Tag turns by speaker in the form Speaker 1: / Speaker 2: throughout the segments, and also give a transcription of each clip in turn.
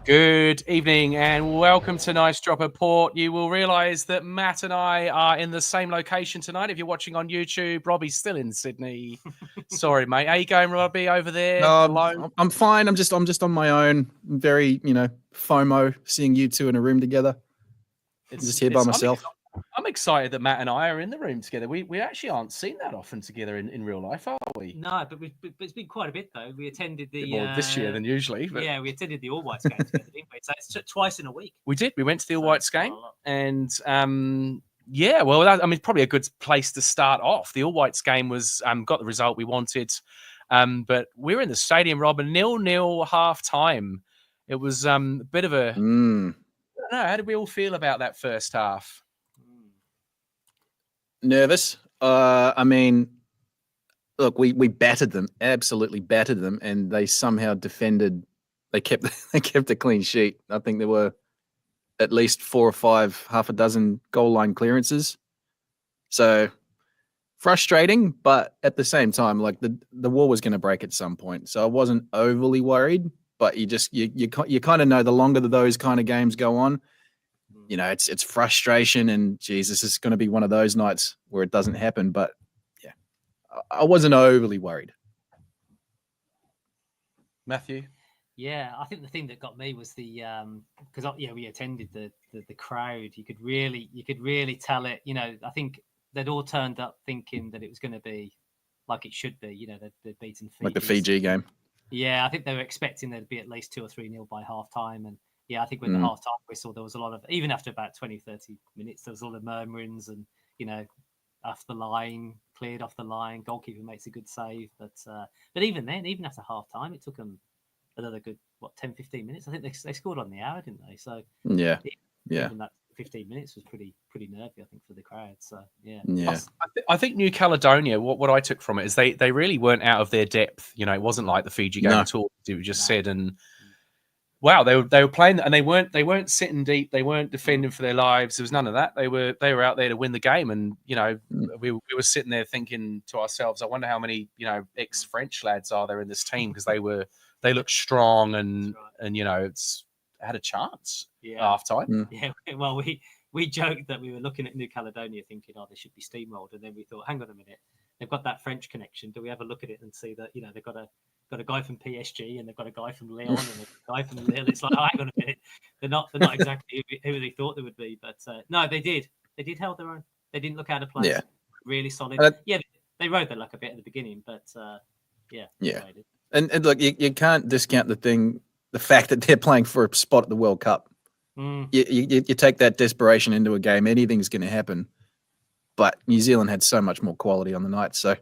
Speaker 1: Good evening and welcome to Nice Drop Report. You will realise that Matt and I are in the same location tonight. If you're watching on YouTube, Robbie's still in Sydney. Sorry, mate. How you going, Robbie? Over there, alone?
Speaker 2: I'm fine. I'm just on my own. I'm very, FOMO seeing you two in a room together. I'm just here by myself.
Speaker 1: I'm excited that Matt and I are in the room together. We actually aren't seen that often together in real life, are we?
Speaker 3: No, but it's been quite a bit though. We attended the
Speaker 1: more this year than usually. But...
Speaker 3: Yeah, we attended the All Whites game together, didn't we? So it's twice in a week.
Speaker 1: We did. We went to the All Whites game, and yeah, well, probably a good place to start off. The All Whites game was got the result we wanted, but we were in the stadium, Rob, 0-0 half time. It was a bit of a. I don't know. How did we all feel about that first half?
Speaker 2: Nervous. Look, we battered them, absolutely battered them, and they somehow defended. They kept a clean sheet. I think there were at least 4 or 5, half a dozen goal line clearances. So frustrating, but at the same time, like the wall was going to break at some point. So I wasn't overly worried, but you kind of know the longer those kind of games go on, it's frustration, and Jesus, this is going to be one of those nights where it doesn't happen. But yeah, I wasn't overly worried.
Speaker 1: Matthew?
Speaker 3: Yeah, I think the thing that got me was the because we attended the crowd. You could really tell it. I think they'd all turned up thinking that it was going to be like it should be. They'd beaten Fiji.
Speaker 2: Like the Fiji game.
Speaker 3: Yeah, I think they were expecting there'd be at least 2 or 3-0 by half time, and yeah, I think when the half time whistle, there was a lot of, even after about 20, 30 minutes, there was a lot of murmurings and, off the line, cleared off the line, goalkeeper makes a good save. But even then, even after half time, it took them another good, 10, 15 minutes. I think they scored on the hour, didn't they? So
Speaker 2: yeah.
Speaker 3: Even that 15 minutes was pretty nervy, I think, for the crowd. So yeah.
Speaker 1: I think New Caledonia, what I took from it is they really weren't out of their depth. It wasn't like the Fiji game at all. It was just said, and wow, they were playing, and they weren't sitting deep. They weren't defending for their lives. There was none of that. They were out there to win the game, and we were sitting there thinking to ourselves, I wonder how many ex-French lads are there in this team, because they look strong and it's had a chance at half time.
Speaker 3: Yeah, well, we joked that we were looking at New Caledonia thinking, they should be steamrolled, and then we thought, hang on a minute, they've got that French connection. Do we have a look at it and see that they've got a guy from PSG and they've got a guy from Lyon and a guy from Lille? It's like, hang on a minute, they're not exactly who they thought they would be, but no, they did hold their own. They didn't look out of place.
Speaker 2: Yeah,
Speaker 3: really solid. They rode their luck a bit at the beginning, but yeah.
Speaker 2: And look, you can't discount the fact that they're playing for a spot at the World Cup. You take that desperation into a game, anything's going to happen. But New Zealand had so much more quality on the night. So,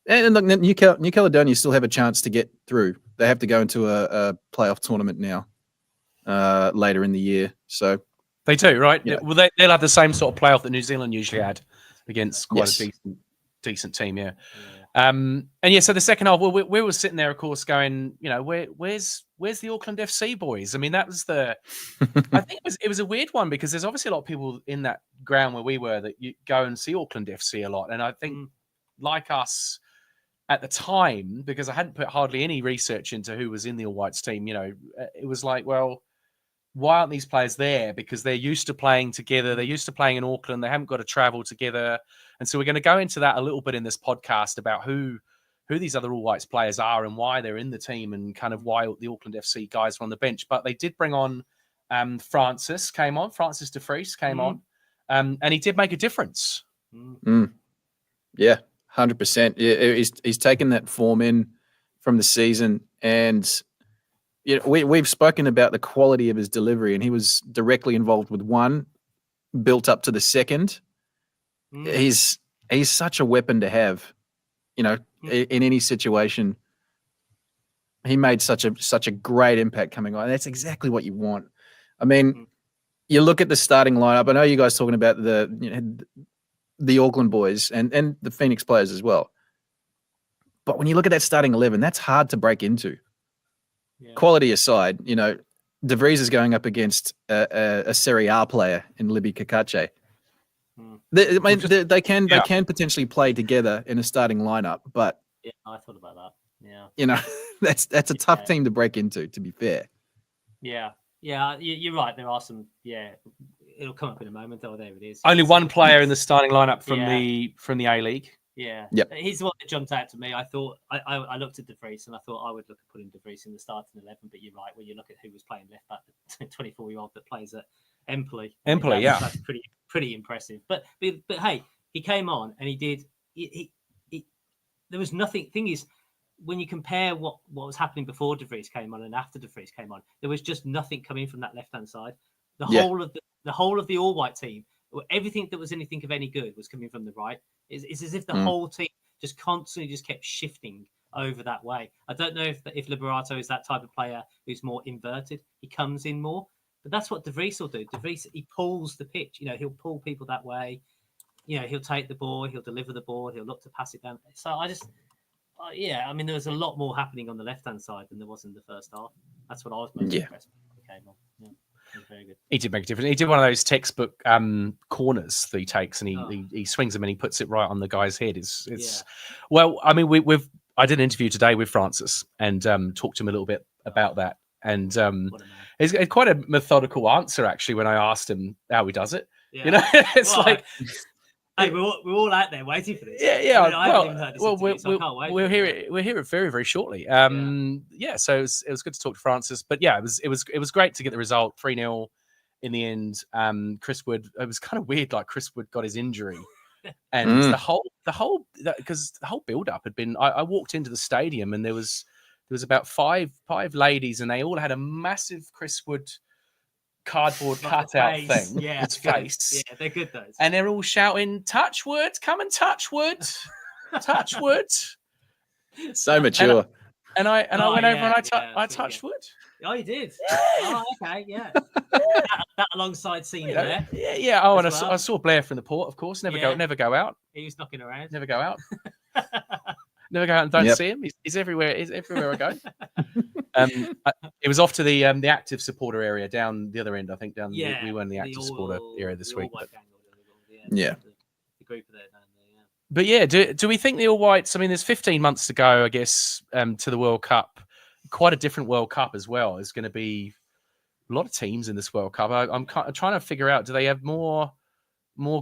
Speaker 2: and look, New Caledonia still have a chance to get through. They have to go into a playoff tournament now later in the year. So
Speaker 1: they do, right? Yeah. Well, they'll have the same sort of playoff that New Zealand usually had against quite a decent team. Yeah. So the second half, we were sitting there, of course, going, where's the Auckland FC boys? I mean, that was I think it was a weird one, because there's obviously a lot of people in that ground where we were that you go and see Auckland FC a lot. And I think like us at the time, because I hadn't put hardly any research into who was in the All Whites team, it was like, well, why aren't these players there? Because they're used to playing together. They're used to playing in Auckland. They haven't got to travel together. And so we're going to go into that a little bit in this podcast about who these other All Whites players are and why they're in the team, and kind of why the Auckland FC guys were on the bench. But they did bring on Francis De Vries came on, and he did make a difference.
Speaker 2: Yeah, 100%. He's taken that form in from the season, and we've spoken about the quality of his delivery, and he was directly involved with one, built up to the second. He's such a weapon to have, in any situation. He made such a great impact coming on. That's exactly what you want. I mean, you look at the starting lineup. I know you guys talking about the Auckland boys and the Phoenix players as well. But when you look at that starting 11, that's hard to break into. Yeah. Quality aside, De Vries is going up against a Serie A player in Libby Kakache. They can potentially play together in a starting lineup, but
Speaker 3: I thought about that. Yeah,
Speaker 2: that's a tough team to break into, to be fair.
Speaker 3: Yeah, you're right. There are some. Yeah, it'll come up in a moment. Oh, there it is.
Speaker 1: Only one player in the starting lineup from the A League.
Speaker 3: Yeah,
Speaker 2: yep.
Speaker 3: He's the one that jumped out to me. I thought I looked at De Vries and I thought I would look at putting De Vries in the starting 11. But you're right, when you look at who was playing left back, the 24-year-old that plays at Empoli. That's pretty impressive. But hey, he came on and he did. There was nothing. Thing is, when you compare what was happening before De Vries came on and after De Vries came on, there was just nothing coming from that left-hand side. The whole of the all-white team, everything that was anything of any good was coming from the right. It's as if the whole team just constantly just kept shifting over that way. I don't know if Liberato is that type of player who's more inverted. He comes in more, but that's what De Vries will do. De Vries, he pulls the pitch. He'll pull people that way. He'll take the ball, he'll deliver the ball, he'll look to pass it down. So I just, I mean, there was a lot more happening on the left-hand side than there was in the first half. That's what I was most impressed with. Came on. Yeah. Very good.
Speaker 1: He did make a difference. He did one of those textbook corners that he takes, and he swings them and he puts it right on the guy's head. Well, I mean, I did an interview today with Francis and talked to him a little bit about that, and it's quite a methodical answer actually when I asked him how he does it.
Speaker 3: Yeah.
Speaker 1: It's like.
Speaker 3: Hey, we're all out there waiting for this.
Speaker 1: Yeah.
Speaker 3: I haven't even heard this interview, so I can't wait.
Speaker 1: We'll hear it very, very shortly. So it was good to talk to Francis. But yeah, it was great to get the result 3-0 in the end. Chris Wood. It was kind of weird. Like Chris Wood got his injury, and the whole because the whole build up had been. I walked into the stadium and there was about five ladies, and they all had a massive Chris Wood cardboard cutout thing.
Speaker 3: Yeah,
Speaker 1: its face.
Speaker 3: Yeah, they're good those.
Speaker 1: And they're all shouting, "Touch Wood, come and touch Wood, touch Wood."
Speaker 2: So mature.
Speaker 1: And I went over and I touched Wood.
Speaker 3: Oh, you did?
Speaker 1: Yeah.
Speaker 3: Oh, okay, yeah. that alongside Cena there.
Speaker 1: Yeah. Oh, and I saw Blair from the port, of course. Never go out.
Speaker 3: He was knocking around.
Speaker 1: Never go out. Never go out and don't see him. He's everywhere. He's everywhere I go. It was off to the active supporter area down the other end. I think we were in the active supporter area this week.
Speaker 3: The group there down there. Yeah.
Speaker 1: But yeah, do we think the All Whites? I mean, there's 15 months to go, I guess, to the World Cup. Quite a different World Cup as well. There's going to be a lot of teams in this World Cup. I'm trying to figure out: do they have more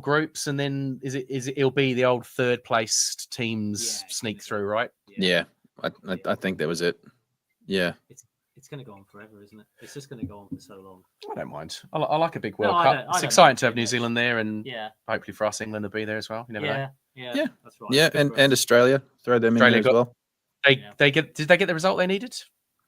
Speaker 1: groups, and then it'll be the old third placed teams sneak through, right?
Speaker 2: Yeah, I think that was it. Yeah,
Speaker 3: it's going to go on forever, isn't it? It's just going to go on for so long.
Speaker 1: I don't mind. I like a big World Cup. It's exciting to have New Zealand there, and hopefully for us, England to be there as well. You never know.
Speaker 3: Yeah, that's right.
Speaker 2: Yeah, and Australia, throw them in there as well.
Speaker 1: Did they get the result they needed?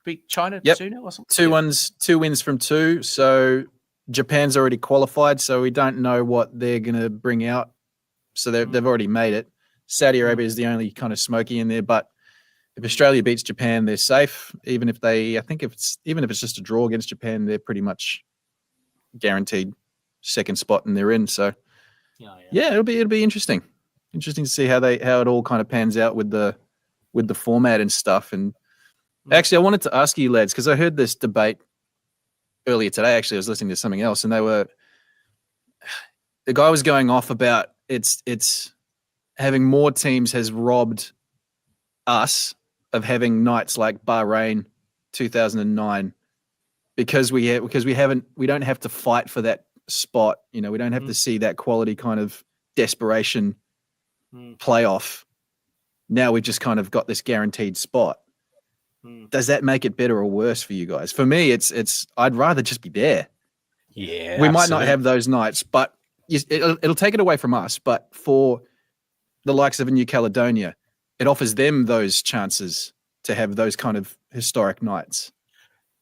Speaker 1: Beat China 2-0 or something?
Speaker 2: 2 wins from 2. So Japan's already qualified, so we don't know what they're going to bring out. So they've already made it. Saudi Arabia is the only kind of smoky in there, but if Australia beats Japan, they're safe. Even if it's just a draw against Japan, they're pretty much guaranteed second spot and they're in. So it'll be interesting. Interesting to see how it all kind of pans out with the format and stuff. And actually, I wanted to ask you, lads, because I heard this debate earlier today. Actually, I was listening to something else, and the guy was going off about it's having more teams has robbed us of having nights like Bahrain 2009 because we don't have to fight for that spot. We don't have to see that quality kind of desperation playoff. Now we've just kind of got this guaranteed spot. Does that make it better or worse for you guys? For me, it's I'd rather just be there.
Speaker 1: Yeah,
Speaker 2: we might not have those nights, but it'll take it away from us. But for the likes of New Caledonia, it offers them those chances to have those kind of historic nights.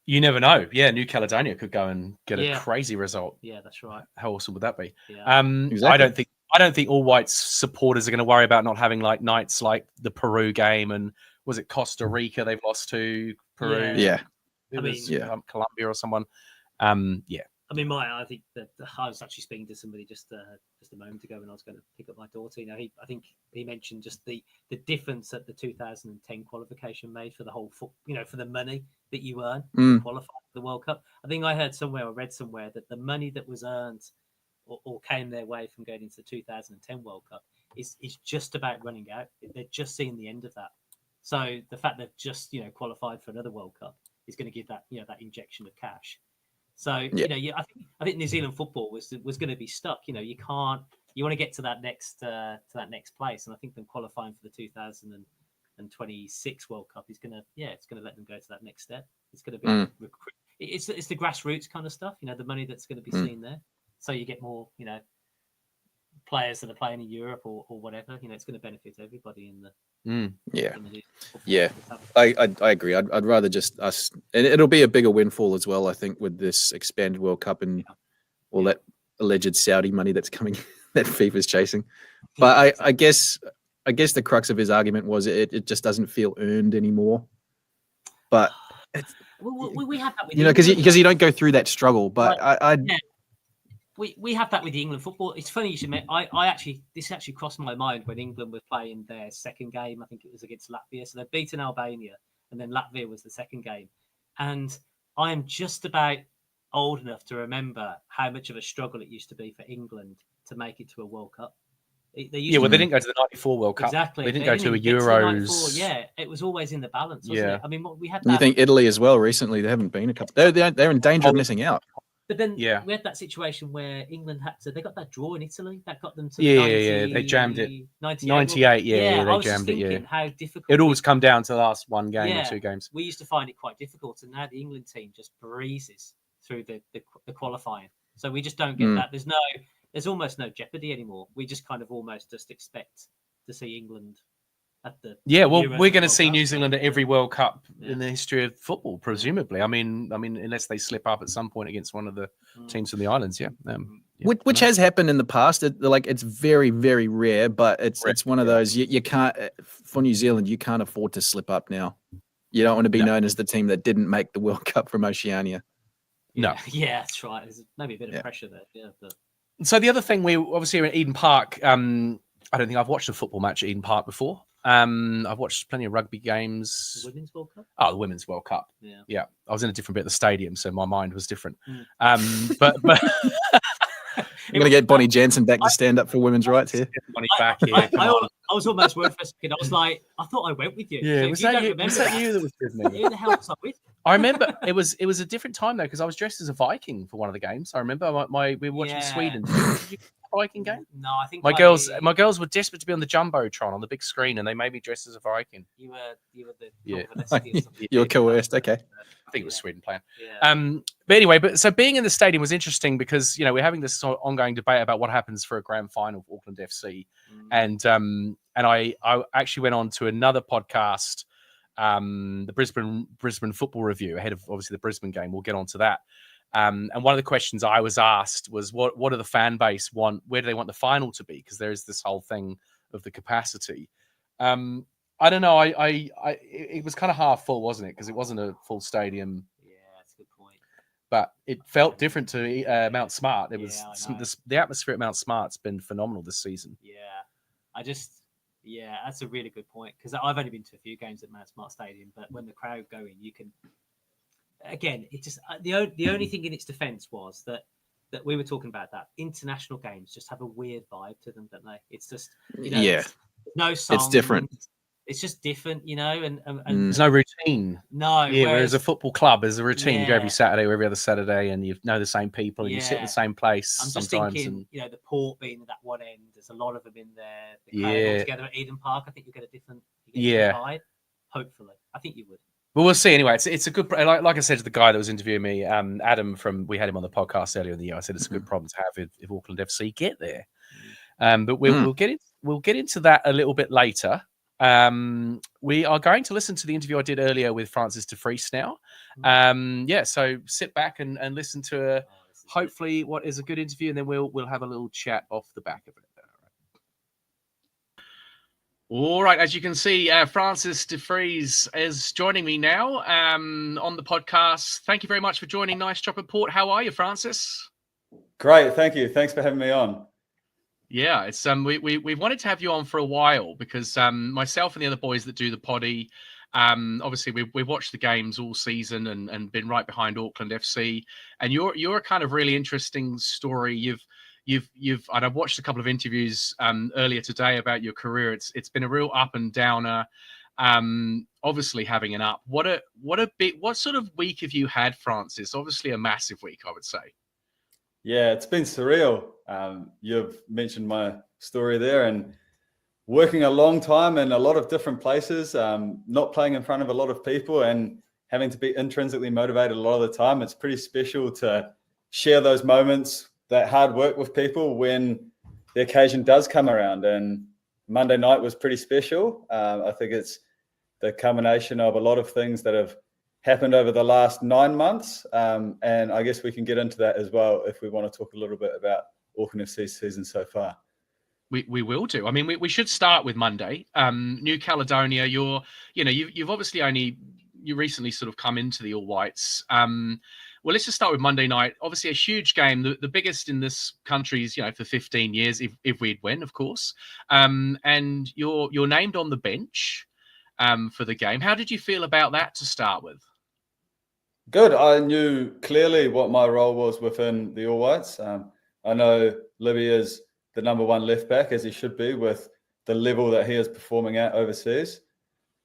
Speaker 1: You never know. Yeah, New Caledonia could go and get a crazy result.
Speaker 3: Yeah, that's right.
Speaker 1: How awesome would that be?
Speaker 3: Yeah.
Speaker 1: Exactly. I don't think All Whites supporters are going to worry about not having like nights like the Peru game and was it Costa Rica they've lost to Peru?
Speaker 2: Yeah.
Speaker 1: Colombia or someone.
Speaker 3: I mean, I think that I was actually speaking to somebody just a moment ago when I was going to pick up my daughter. I think he mentioned just the difference that the 2010 qualification made for the whole, for the money that you earn to qualify for the World Cup. I think I heard somewhere or read somewhere that the money that was earned or came their way from going into the 2010 World Cup is just about running out. They're just seeing the end of that. So the fact they've just qualified for another World Cup is going to give that that injection of cash. So I think New Zealand football was going to be stuck. You want to get to that next place, and I think them qualifying for the 2026 World Cup is going to it's going to let them go to that next step. It's going to be it's the grassroots kind of stuff. The money that's going to be seen there. So you get more players that are playing in Europe or whatever. It's going to benefit everybody in the.
Speaker 2: I agree. I'd rather just us, and it'll be a bigger windfall as well, I think, with this expanded World Cup and all that alleged Saudi money that's coming that FIFA's chasing. But I guess the crux of his argument was it just doesn't feel earned anymore. But
Speaker 3: we have that with
Speaker 2: because you don't go through that struggle. But
Speaker 3: We have that with the England football. It's funny you should admit. This actually crossed my mind when England were playing their second game. I think it was against Latvia. So they'd beaten Albania, and then Latvia was the second game. And I am just about old enough to remember how much of a struggle it used to be for England to make it to a World Cup.
Speaker 1: They didn't go to the '94 World Cup.
Speaker 3: Exactly.
Speaker 1: They didn't go to a Euros.
Speaker 3: It was always in the balance. Wasn't it? I mean, we had that.
Speaker 2: You think Italy as well? Recently, they haven't been a couple. They're in danger of missing out.
Speaker 3: But then we had that situation where England they got that draw in Italy that got them to
Speaker 1: they jammed it. 98, they jammed it.
Speaker 3: How difficult
Speaker 1: it always come down to the last one game or two games.
Speaker 3: We used to find it quite difficult, and now the England team just breezes through the qualifying. So we just don't get that. There's almost no jeopardy anymore. We just kind of almost just expect to see England. We're going to see New Zealand at every World Cup in the history of football, presumably. I mean, unless they slip up at some point against one of the teams from the islands,
Speaker 2: which has happened in the past. It's very, very rare, but it's one of those you can't. For New Zealand, you can't afford to slip up now. You don't want to be known as the team that didn't make the World Cup from Oceania.
Speaker 3: No, that's right. There's maybe a bit of pressure there. But...
Speaker 1: So the other thing, we obviously are at Eden Park. I don't think I've watched a football match at Eden Park before. I've watched plenty of rugby games.
Speaker 3: The Women's World Cup?
Speaker 1: Oh, the Women's World Cup. Yeah. I was in a different bit of the stadium, so my mind was different. But I'm
Speaker 2: going to get Bonnie Jansen back to stand up for women's rights here.
Speaker 1: Bonnie back here.
Speaker 3: I was almost worried for a second. I was like, I thought I went with you.
Speaker 1: Yeah,
Speaker 3: so
Speaker 1: was that you that was with me?
Speaker 3: Who the hell was I with?
Speaker 1: I remember it was a different time though, because I was dressed as a Viking for one of the games. I remember we were watching Sweden. Did you Viking game?
Speaker 3: No, I think
Speaker 1: my girls were desperate to be on the jumbotron on the big screen, and they made me dress as a Viking.
Speaker 3: You were the
Speaker 2: you were coerced. Okay,
Speaker 1: I think it was Sweden playing. But anyway, so being in the stadium was interesting because we're having this sort of ongoing debate about what happens for a grand final of Auckland FC, and I actually went on to another podcast, the Brisbane Football Review, ahead of obviously the Brisbane game. We'll get on to that. And one of the questions I was asked was, what do the fan base want? Where do they want the final to be? Because there is this whole thing of the capacity. I don't know. It was kind of half full, wasn't it? Because it wasn't a full stadium.
Speaker 3: Yeah, that's a good point.
Speaker 1: But it felt different to Mount Smart. It was the atmosphere at Mount Smart's been phenomenal this season.
Speaker 3: Yeah, that's a really good point, because I've only been to a few games at Mount Smart Stadium, but when the crowd go in, you can. Again, it just the only thing in its defence was that we were talking about that international games just have a weird vibe to them, don't they? It's just no songs.
Speaker 2: It's different.
Speaker 3: It's just different, and
Speaker 1: there's no routine.
Speaker 3: No,
Speaker 1: whereas a football club is a routine. You go every Saturday or every other Saturday, and you know the same people, and you sit in the same place.
Speaker 3: I'm just thinking, the port being at that one end. There's a lot of them in there. The crowd all together at Eden Park. I think you get a different vibe. Hopefully, I think you would.
Speaker 1: But we'll see. Anyway, it's a good, like I said to the guy that was interviewing me, Adam we had him on the podcast earlier in the year. I said it's a good problem to have if Auckland FC get there. But we'll get into that a little bit later. We are going to listen to the interview I did earlier with Francis De Vries now. So sit back and listen to hopefully what is a good interview, and then we'll have a little chat off the back of it. All right, as you can see, Francis De Vries is joining me now on the podcast. Thank you very much for joining Nice Chopper Port. How are you, Francis?
Speaker 4: Great, thank you. Thanks for having me on.
Speaker 1: Yeah, it's we wanted to have you on for a while because myself and the other boys that do the poddy, obviously we've watched the games all season and been right behind Auckland FC, and you're a kind of really interesting story. You've and I've watched a couple of interviews earlier today about your career. It's been a real up and downer. Obviously having an up. What sort of week have you had, Francis? Obviously a massive week, I would say.
Speaker 4: Yeah, it's been surreal. You've mentioned my story there, and working a long time in a lot of different places, not playing in front of a lot of people and having to be intrinsically motivated a lot of the time. It's pretty special to share those moments, that hard work with people when the occasion does come around. And Monday night was pretty special. I think it's the culmination of a lot of things that have happened over the last 9 months. And I guess we can get into that as well if we want to talk a little bit about Auckland FC's season so far.
Speaker 1: We will do. I mean, we should start with Monday. New Caledonia. You've obviously you recently sort of come into the All Whites. Well, let's just start with Monday night. Obviously, a huge game, the biggest in this country's, for 15 years, if we'd win, of course. And you're named on the bench for the game. How did you feel about that to start with?
Speaker 4: Good. I knew clearly what my role was within the All Whites. I know Libby is the number one left back, as he should be, with the level that he is performing at overseas.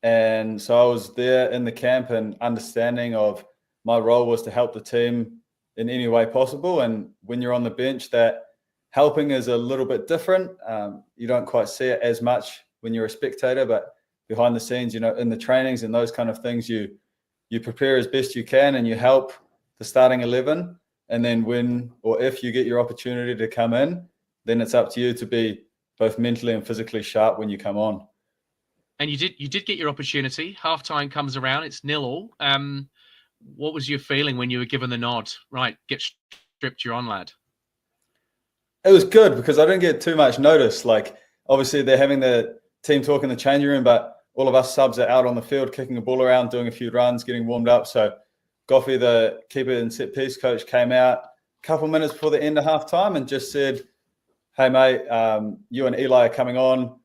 Speaker 4: And so I was there in the camp, and understanding of my role was to help the team in any way possible. And when you're on the bench, that helping is a little bit different. You don't quite see it as much when you're a spectator, but behind the scenes, in the trainings and those kind of things, you prepare as best you can and you help the starting 11. And then when or if you get your opportunity to come in, then it's up to you to be both mentally and physically sharp when you come on.
Speaker 1: And you did get your opportunity. Halftime comes around, it's 0-0. What was your feeling when you were given the nod? Right, get stripped, you're on, lad.
Speaker 4: It was good because I didn't get too much notice. Like, obviously they're having the team talk in the changing room, but all of us subs are out on the field kicking a ball around, doing a few runs, getting warmed up. So Goffey, the keeper and set piece coach, came out a couple minutes before the end of half time and just said, "Hey mate, you and Eli are coming on.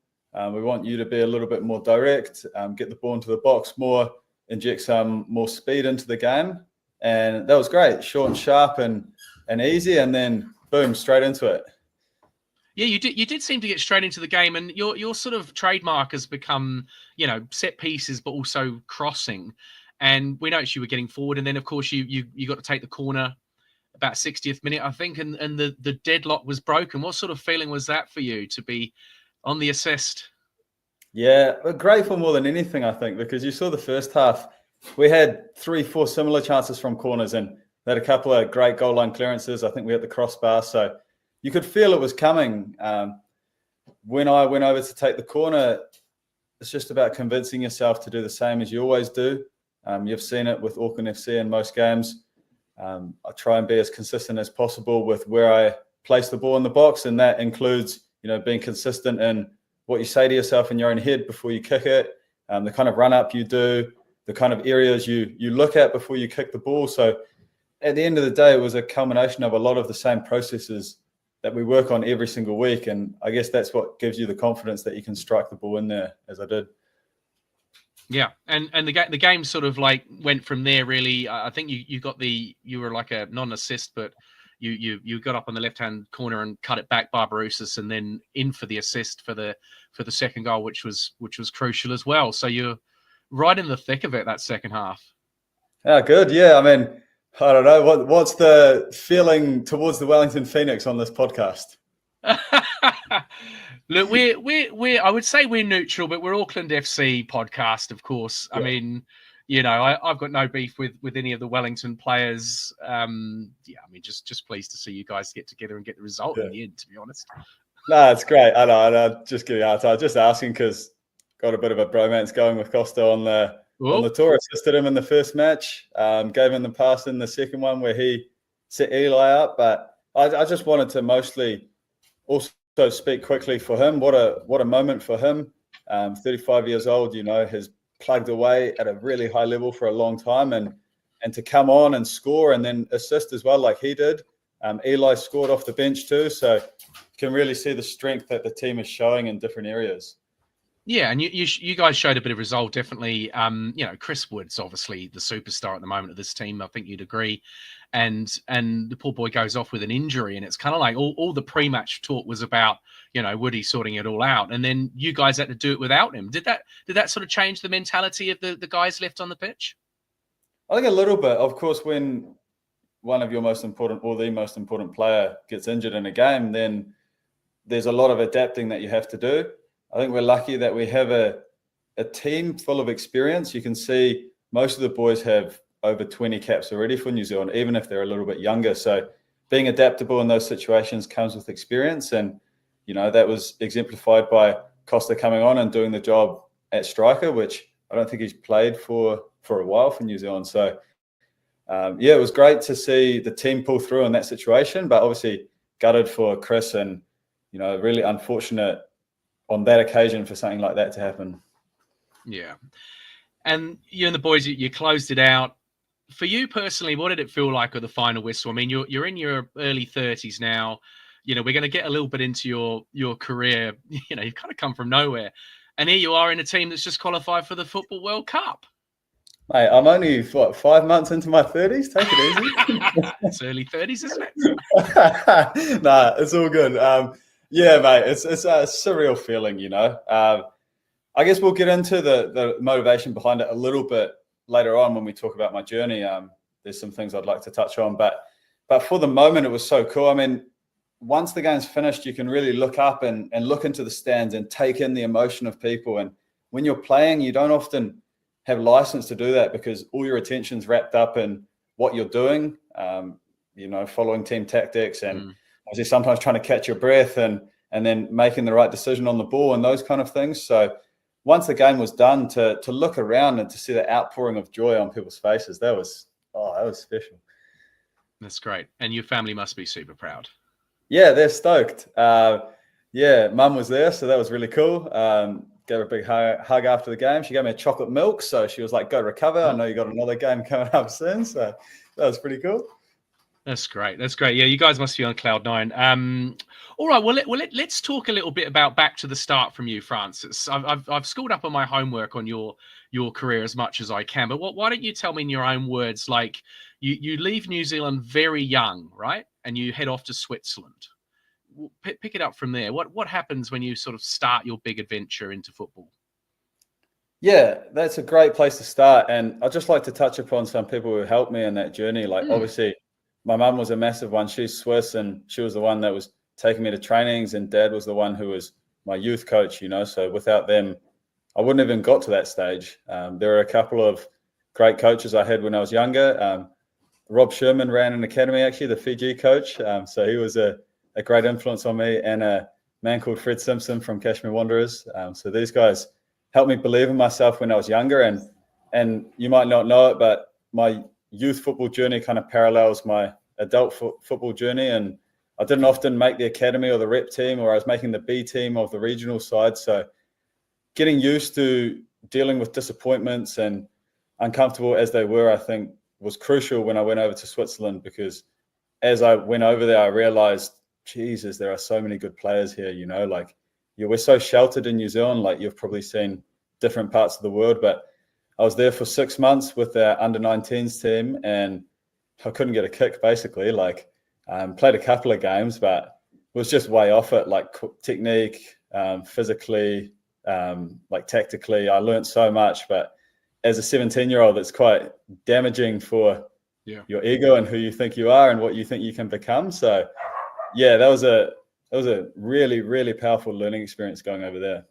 Speaker 4: We want you to be a little bit more direct, get the ball into the box more, inject some more speed into the game." And that was great, short and sharp and easy, and then boom, straight into it.
Speaker 1: Yeah, you did seem to get straight into the game, and your sort of trademark has become, set pieces, but also crossing. And we noticed you were getting forward, and then of course you got to take the corner about 60th minute, I think, and the deadlock was broken. What sort of feeling was that for you to be on the assist?
Speaker 4: Yeah, we're grateful more than anything, I think, because you saw the first half, we had 3-4 similar chances from corners, and they had a couple of great goal line clearances. I think we had the crossbar, so you could feel it was coming. When I went over to take the corner, it's just about convincing yourself to do the same as you always do. You've seen it with Auckland FC in most games. I try and be as consistent as possible with where I place the ball in the box, and that includes, being consistent in what you say to yourself in your own head before you kick it, the kind of run up you do, the kind of areas you look at before you kick the ball. So at the end of the day, it was a culmination of a lot of the same processes that we work on every single week. And I guess that's what gives you the confidence that you can strike the ball in there, as I did.
Speaker 1: Yeah, and the game sort of like went from there, really. I think you were like a non-assist, but you got up on the left-hand corner and cut it back, Barbarousis, and then in for the assist for the second goal, which was crucial as well. So you're right in the thick of it that second half.
Speaker 4: Oh, good. Yeah, I mean, I don't know. What's the feeling towards the Wellington Phoenix on this podcast?
Speaker 1: Look, we're I would say we're neutral, but we're Auckland FC podcast, of course. Yeah. I mean, I've got no beef with any of the Wellington players. I mean, just pleased to see you guys get together and get the result in the end, to be honest.
Speaker 4: No, it's great. I know. Just giving out. I'm just asking because got a bit of a bromance going with Costa on the tour. Assisted him in the first match. Gave him the pass in the second one where he set Eli up. But I just wanted to mostly also speak quickly for him. What a moment for him. 35 years old, has plugged away at a really high level for a long time, and to come on and score and then assist as well, like he did. Eli scored off the bench too, so you can really see the strength that the team is showing in different areas.
Speaker 1: Yeah, and you guys showed a bit of resolve, definitely. Chris Wood's obviously the superstar at the moment of this team. I think you'd agree. And the poor boy goes off with an injury, and it's kind of like all the pre-match talk was about, Woody sorting it all out, and then you guys had to do it without him. Did that sort of change the mentality of the guys left on the pitch?
Speaker 4: I think a little bit. Of course, when one of your most important or the most important player gets injured in a game, then there's a lot of adapting that you have to do. I think we're lucky that we have a team full of experience. You can see most of the boys have over 20 caps already for New Zealand, even if they're a little bit younger. So being adaptable in those situations comes with experience. And, that was exemplified by Costa coming on and doing the job at striker, which I don't think he's played for a while for New Zealand. So, it was great to see the team pull through in that situation, but obviously gutted for Chris and, really unfortunate on that occasion for something like that to happen.
Speaker 1: Yeah. And you and the boys, you closed it out. For you personally, what did it feel like with the final whistle? I mean, you're in your early 30s now. We're going to get a little bit into your career. You've kind of come from nowhere. And here you are in a team that's just qualified for the Football World Cup.
Speaker 4: Mate, I'm only, 5 months into my 30s? Take it easy.
Speaker 1: It's early 30s, isn't it?
Speaker 4: Nah, it's all good. Yeah, mate, it's a surreal feeling, I guess we'll get into the motivation behind it a little bit later on when we talk about my journey. There's some things I'd like to touch on, but for the moment, it was so cool. I mean, once the game's finished, you can really look up and look into the stands and take in the emotion of people. And when you're playing, you don't often have license to do that because all your attention's wrapped up in what you're doing, following team tactics and obviously sometimes trying to catch your breath and then making the right decision on the ball and those kind of things. So once the game was done, to look around and to see the outpouring of joy on people's faces, that was special.
Speaker 1: That's great. And your family must be super proud.
Speaker 4: Yeah, they're stoked. Mum was there, so that was really cool. Gave her a big hug after the game. She gave me a chocolate milk, so she was like, go recover. I know you got another game coming up soon, so that was pretty cool.
Speaker 1: That's great. Yeah, you guys must be on cloud nine. All right. Well, let's talk a little bit about back to the start from you, Francis. I've schooled up on my homework on your career as much as I can, but why don't you tell me in your own words? Like you leave New Zealand very young, right? And you head off to Switzerland. Pick it up from there. What happens when you sort of start your big adventure into football?
Speaker 4: Yeah, that's a great place to start, and I'd just like to touch upon some people who helped me in that journey. Like obviously, my mum was a massive one. She's Swiss, and she was the one that was taking me to trainings, and Dad was the one who was my youth coach, So without them, I wouldn't have even got to that stage. There were a couple of great coaches I had when I was younger. Rob Sherman ran an academy, actually, the Fiji coach. So he was a great influence on me, and a man called Fred Simpson from Kashmir Wanderers. So these guys helped me believe in myself when I was younger. And you might not know it, but my youth football journey kind of parallels my adult football journey, and I didn't often make the academy or the rep team, or I was making the B team of the regional side. So getting used to dealing with disappointments, and uncomfortable as they were, I think was crucial when I went over to Switzerland, because as I went over there, I realized, Jesus, there are so many good players here, we're so sheltered in New Zealand. Like you've probably seen different parts of the world, but I was there for 6 months with their under-19s team, and I couldn't get a kick, basically. Played a couple of games, but was just way off it, like technique, physically, tactically. I learned so much, but as a 17-year-old, it's quite damaging for your ego and who you think you are and what you think you can become. So, yeah, that was a really, really powerful learning experience going over there.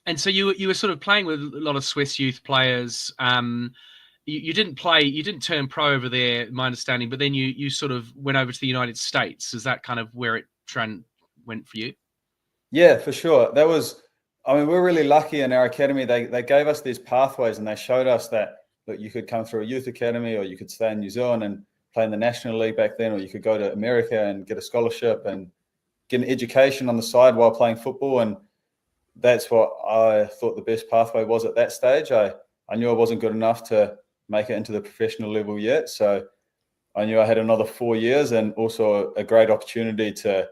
Speaker 1: And so you were sort of playing with a lot of Swiss youth players. You didn't turn pro over there, my understanding, but then you sort of went over to the United States. Is that kind of where it went for you? Yeah, for sure. We're really lucky in our academy. They gave us these pathways, and they showed us that, look, you could come through a youth academy, or you could stay in New Zealand and play in the National League back then, or you could go to America and get a scholarship and get an education on the side while playing football. And that's what I thought the best pathway was at that stage. I knew I wasn't good enough to make it into the professional level yet. So I knew I had another 4 years, and also a great opportunity to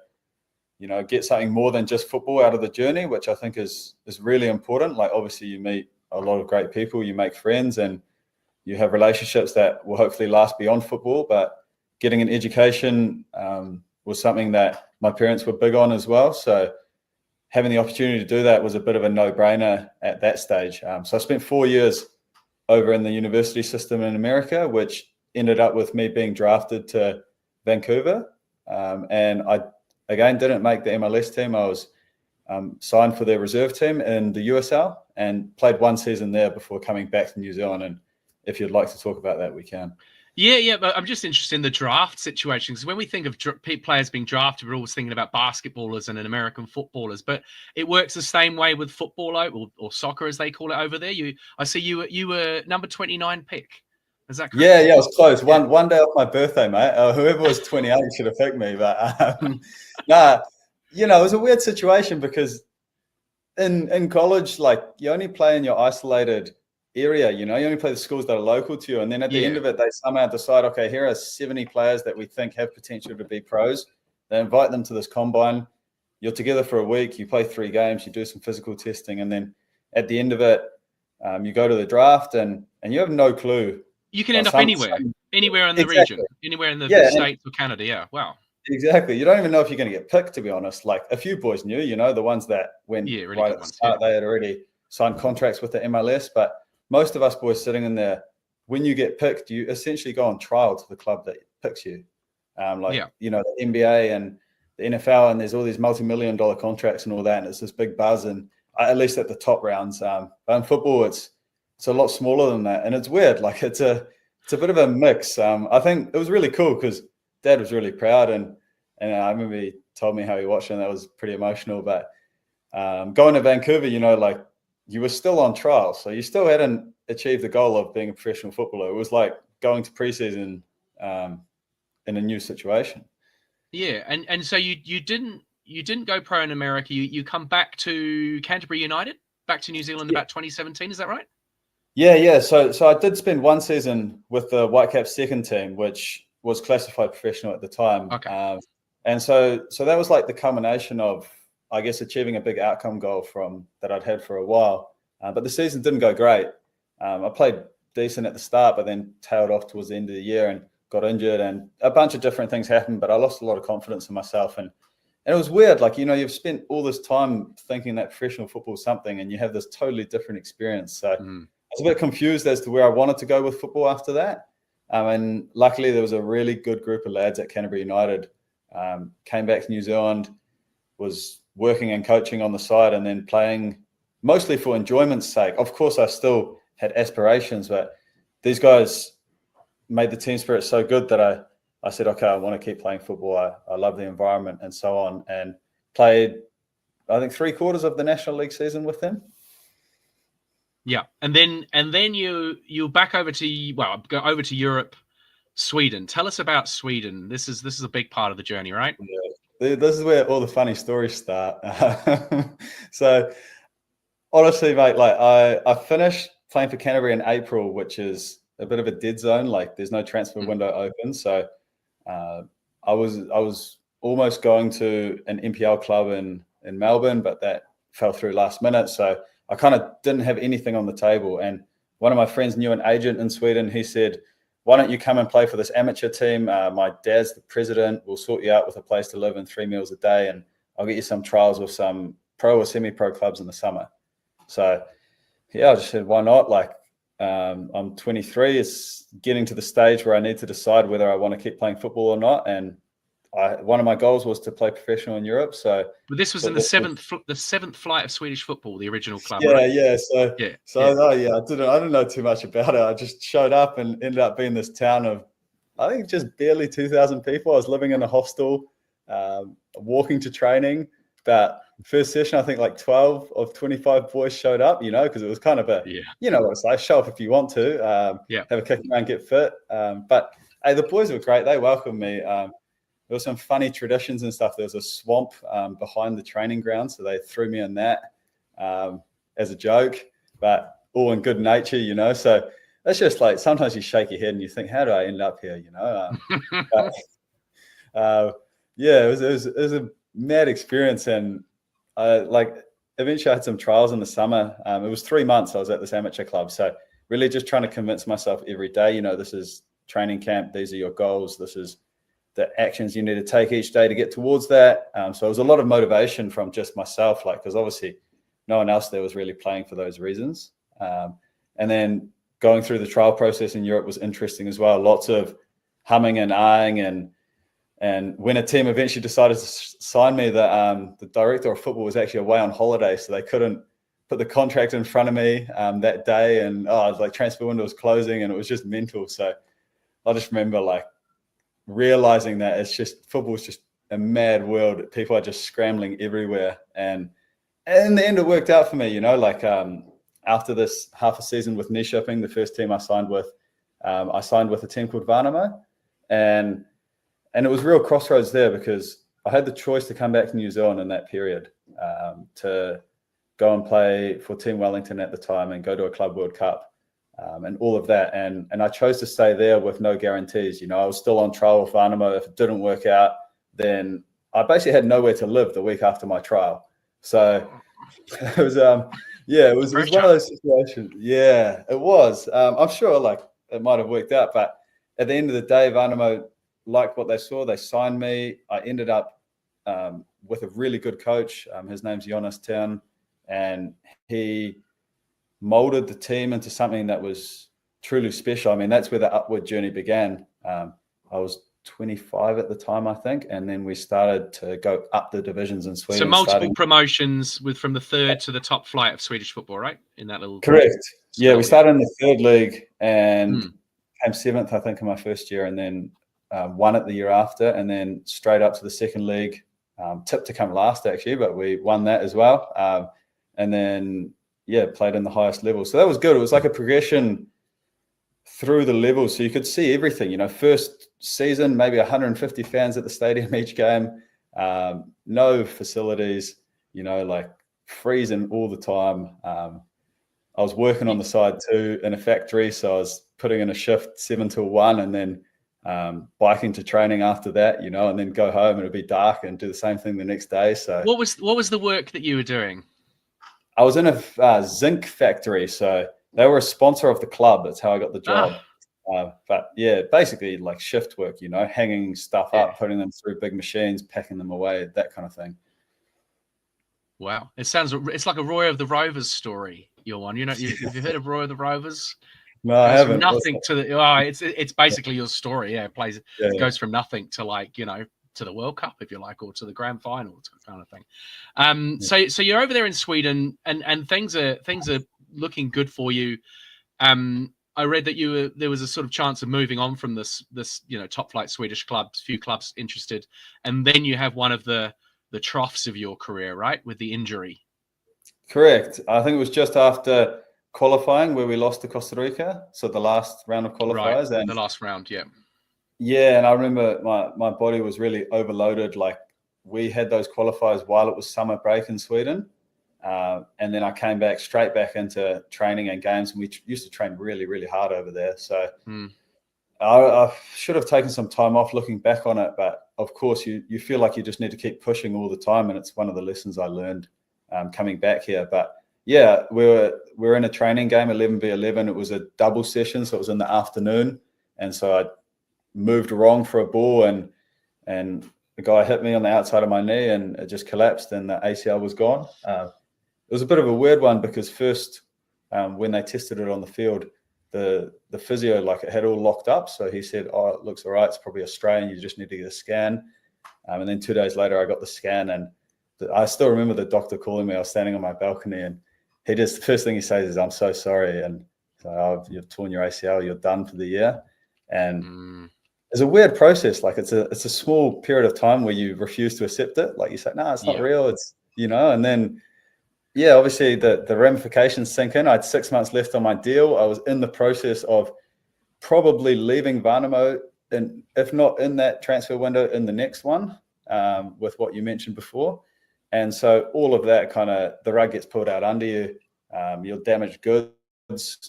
Speaker 4: get something more than just football out of the journey, which I think is really important. Like, obviously you meet a lot of great people, you make friends, and you have relationships that will hopefully last beyond football. But getting an education was something that my parents were big on as well. So having the opportunity to do that was a bit of a no-brainer at that stage. So I spent 4 years over in the university system in America, which ended up with me being drafted to Vancouver. And I, again, didn't make the MLS team. I was signed for their reserve team in the USL and played 1 season there before coming back to New Zealand. And if you'd like to talk about that, we can.
Speaker 1: Yeah, but I'm just interested in the draft situation, because when we think of players being drafted, we're always thinking about basketballers and American footballers, but it works the same way with football or soccer, as they call it over there. I see you were number 29 pick. Is that correct?
Speaker 4: Yeah, it was close. One day off my birthday, mate. Whoever was 28 should have picked me, but nah, it was a weird situation because in college, like, you only play in your isolated area, you only play the schools that are local to you. And then at the end of it, they somehow decide, okay, here are 70 players that we think have potential to be pros. They invite them to this combine. You're together for a week, you play 3 games, you do some physical testing. And then at the end of it, you go to the draft and you have no clue.
Speaker 1: You can end up anywhere in the region, anywhere in the States or Canada. Yeah. Wow.
Speaker 4: Exactly. You don't even know if you're going to get picked, to be honest. Like, a few boys knew, the ones that went
Speaker 1: really
Speaker 4: right at the start, they had already signed contracts with the MLS. But most of us boys sitting in there, when you get picked, you essentially go on trial to the club that picks you. The NBA and the NFL, and there's all these multi-million-dollar contracts and all that, and it's this big buzz, and at least at the top rounds. But in football, it's a lot smaller than that, and it's weird. Like, it's a bit of a mix. I think it was really cool because Dad was really proud, and I remember he told me how he watched it, and that was pretty emotional. But going to Vancouver, like, you were still on trial, so you still hadn't achieved the goal of being a professional footballer. It was like going to preseason in a new situation.
Speaker 1: Yeah, and so you didn't go pro in America. You come back to Canterbury United, back to New Zealand about 2017. Is that right?
Speaker 4: Yeah. So I did spend 1 season with the Whitecaps second team, which was classified professional at the time.
Speaker 1: Okay.
Speaker 4: And so that was like the culmination of, I guess, achieving a big outcome goal that I'd had for a while. But the season didn't go great. I played decent at the start, but then tailed off towards the end of the year and got injured, and a bunch of different things happened, but I lost a lot of confidence in myself. And it was weird. Like, you've spent all this time thinking that professional football is something, and you have this totally different experience. So I was a bit confused as to where I wanted to go with football after that. And luckily there was a really good group of lads at Canterbury United. Came back to New Zealand, was working and coaching on the side, and then playing mostly for enjoyment's sake. Of course, I still had aspirations, but these guys made the team spirit so good that I said, okay, I want to keep playing football. I love the environment and so on, and played, I think, 3/4 of the National League season with them.
Speaker 1: Yeah, and then you back over to go over to Europe, Sweden. Tell us about Sweden. This is a big part of the journey, right?
Speaker 4: Yeah. This is where all the funny stories start. So honestly, mate, like, I finished playing for Canterbury in April, which is a bit of a dead zone. Like, there's no transfer window open. So I was almost going to an NPL club in Melbourne, but that fell through last minute. So I kind of didn't have anything on the table. And one of my friends knew an agent in Sweden. He said, why don't you come and play for this amateur team? My dad's the president. We'll sort you out with a place to live and 3 meals a day, and I'll get you some trials with some pro or semi-pro clubs in the summer. So yeah, I just said, why not? Like, I'm 23. It's getting to the stage where I need to decide whether I want to keep playing football or not. And one of my goals was to play professional in Europe. So,
Speaker 1: but this was in the seventh flight of Swedish football, the original club.
Speaker 4: Yeah,
Speaker 1: right?
Speaker 4: yeah. I didn't know too much about it. I just showed up and ended up being this town of, I think, just barely 2,000 people. I was living in a hostel, walking to training. But first session, I think like 12 of 25 boys showed up, because it was kind of it's like, show up if you want to, have a kick around, get fit. But hey, the boys were great. They welcomed me. There were some funny traditions and stuff. There was a swamp behind the training ground, so they threw me in that as a joke, but all in good nature, So it's just like, sometimes you shake your head and you think, how do I end up here, But, it was a mad experience. And eventually I had some trials in the summer. It was 3 months I was at this amateur club. So really just trying to convince myself every day, this is training camp. These are your goals. This is the actions you need to take each day to get towards that. So it was a lot of motivation from just myself, because obviously no one else there was really playing for those reasons. And then going through the trial process in Europe was interesting as well. Lots of humming and ahhing, and when a team eventually decided to sign me, the director of football was actually away on holiday, so they couldn't put the contract in front of me that day. And transfer window was closing, and it was just mental. So I just remember realizing that football is just a mad world. People are just scrambling everywhere, and in the end, it worked out for me. After this half a season with Nyköping, the first team I signed with a team called Värnamo, and it was real crossroads there, because I had the choice to come back to New Zealand in that period to go and play for Team Wellington at the time and go to a Club World Cup and all of that. And I chose to stay there with no guarantees. I was still on trial with Värnamo. If it didn't work out, then I basically had nowhere to live the week after my trial. So it was, it was one of those situations. Yeah, it was. I'm sure it might have worked out, but at the end of the day, Värnamo liked what they saw. They signed me. I ended up with a really good coach. His name's Jonas Town, and he molded the team into something that was truly special. I mean, that's where the upward journey began. I was 25 at the time, I think, and then we started to go up the divisions in Sweden.
Speaker 1: So multiple promotions from the third to the top flight of Swedish football, right? In that little
Speaker 4: correct. Yeah, we started in the third league and came seventh, I think, in my first year, and then won it the year after, and then straight up to the second league. Tipped to come last, actually, but we won that as well. And then played in the highest level. So that was good. It was like a progression through the levels, so you could see everything. First season, maybe 150 fans at the stadium each game, no facilities, freezing all the time. I was working on the side too in a factory, so I was putting in a shift 7 till 1, and then biking to training after that, and then go home and it'd be dark and do the same thing the next day. So
Speaker 1: what was the work that you were doing?
Speaker 4: I was in a zinc factory, so they were a sponsor of the club. That's how I got the job. But basically shift work, hanging stuff up, putting them through big machines, packing them away, that kind of thing.
Speaker 1: Wow. It's like a Roy of the Rovers story, your one. Have you heard of Roy of the Rovers?
Speaker 4: No, I haven't.
Speaker 1: From nothing to it's basically your story. Yeah, it goes from nothing to to the World Cup, if you like, or to the grand final, kind of thing. So you're over there in Sweden, and things are looking good for you. I read that there was a sort of chance of moving on from this top flight Swedish clubs, few clubs interested, and then you have one of the troughs of your career, right, with the injury.
Speaker 4: Correct. I think it was just after qualifying where we lost to Costa Rica, so the last round of qualifiers.
Speaker 1: Right, the last round, yeah.
Speaker 4: Yeah, and I remember my body was really overloaded. We had those qualifiers while it was summer break in Sweden. And then I came straight back into training and games, and we used to train really, really hard over there. So I should have taken some time off looking back on it. But of course, you feel like you just need to keep pushing all the time. And it's one of the lessons I learned coming back here. But yeah, we were in a training game, 11v11. It was a double session, so it was in the afternoon. And so I moved wrong for a ball, and the guy hit me on the outside of my knee, and it just collapsed, and the ACL was gone. It was a bit of a weird one, because first when they tested it on the field, the physio, it had all locked up. So he said, "Oh, it looks all right. It's probably a strain. You just need to get a scan." And then 2 days later, I got the scan, and I still remember the doctor calling me. I was standing on my balcony, and the first thing he says is, "I'm so sorry, and you've torn your ACL. You're done for the year." And it's a weird process. It's a small period of time where you refuse to accept it. You say, "No, it's not real." It's and then obviously the ramifications sink in. I had 6 months left on my deal. I was in the process of probably leaving Värnamo, and if not in that transfer window, in the next one, with what you mentioned before. And so all of that the rug gets pulled out under you. You're damaged goods.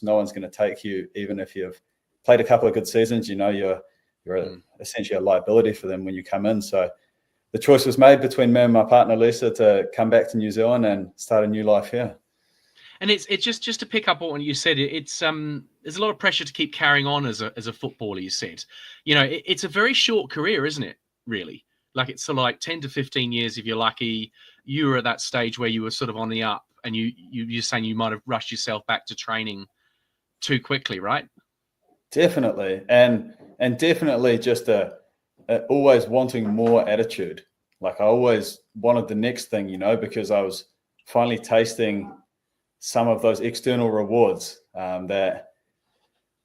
Speaker 4: No one's going to take you, even if you've played a couple of good seasons. You're essentially a liability for them when you come in. So the choice was made between me and my partner Lisa to come back to New Zealand and start a new life here.
Speaker 1: And it's just to pick up on what you said. It's there's a lot of pressure to keep carrying on as a footballer. You said, it's a very short career, isn't it? Really, like it's sort of like 10 to 15 years if you're lucky. You were at that stage where you were sort of on the up, and you're saying you might have rushed yourself back to training too quickly, right?
Speaker 4: Definitely, and definitely just always wanting more attitude. Like I always wanted the next thing, because I was finally tasting some of those external rewards that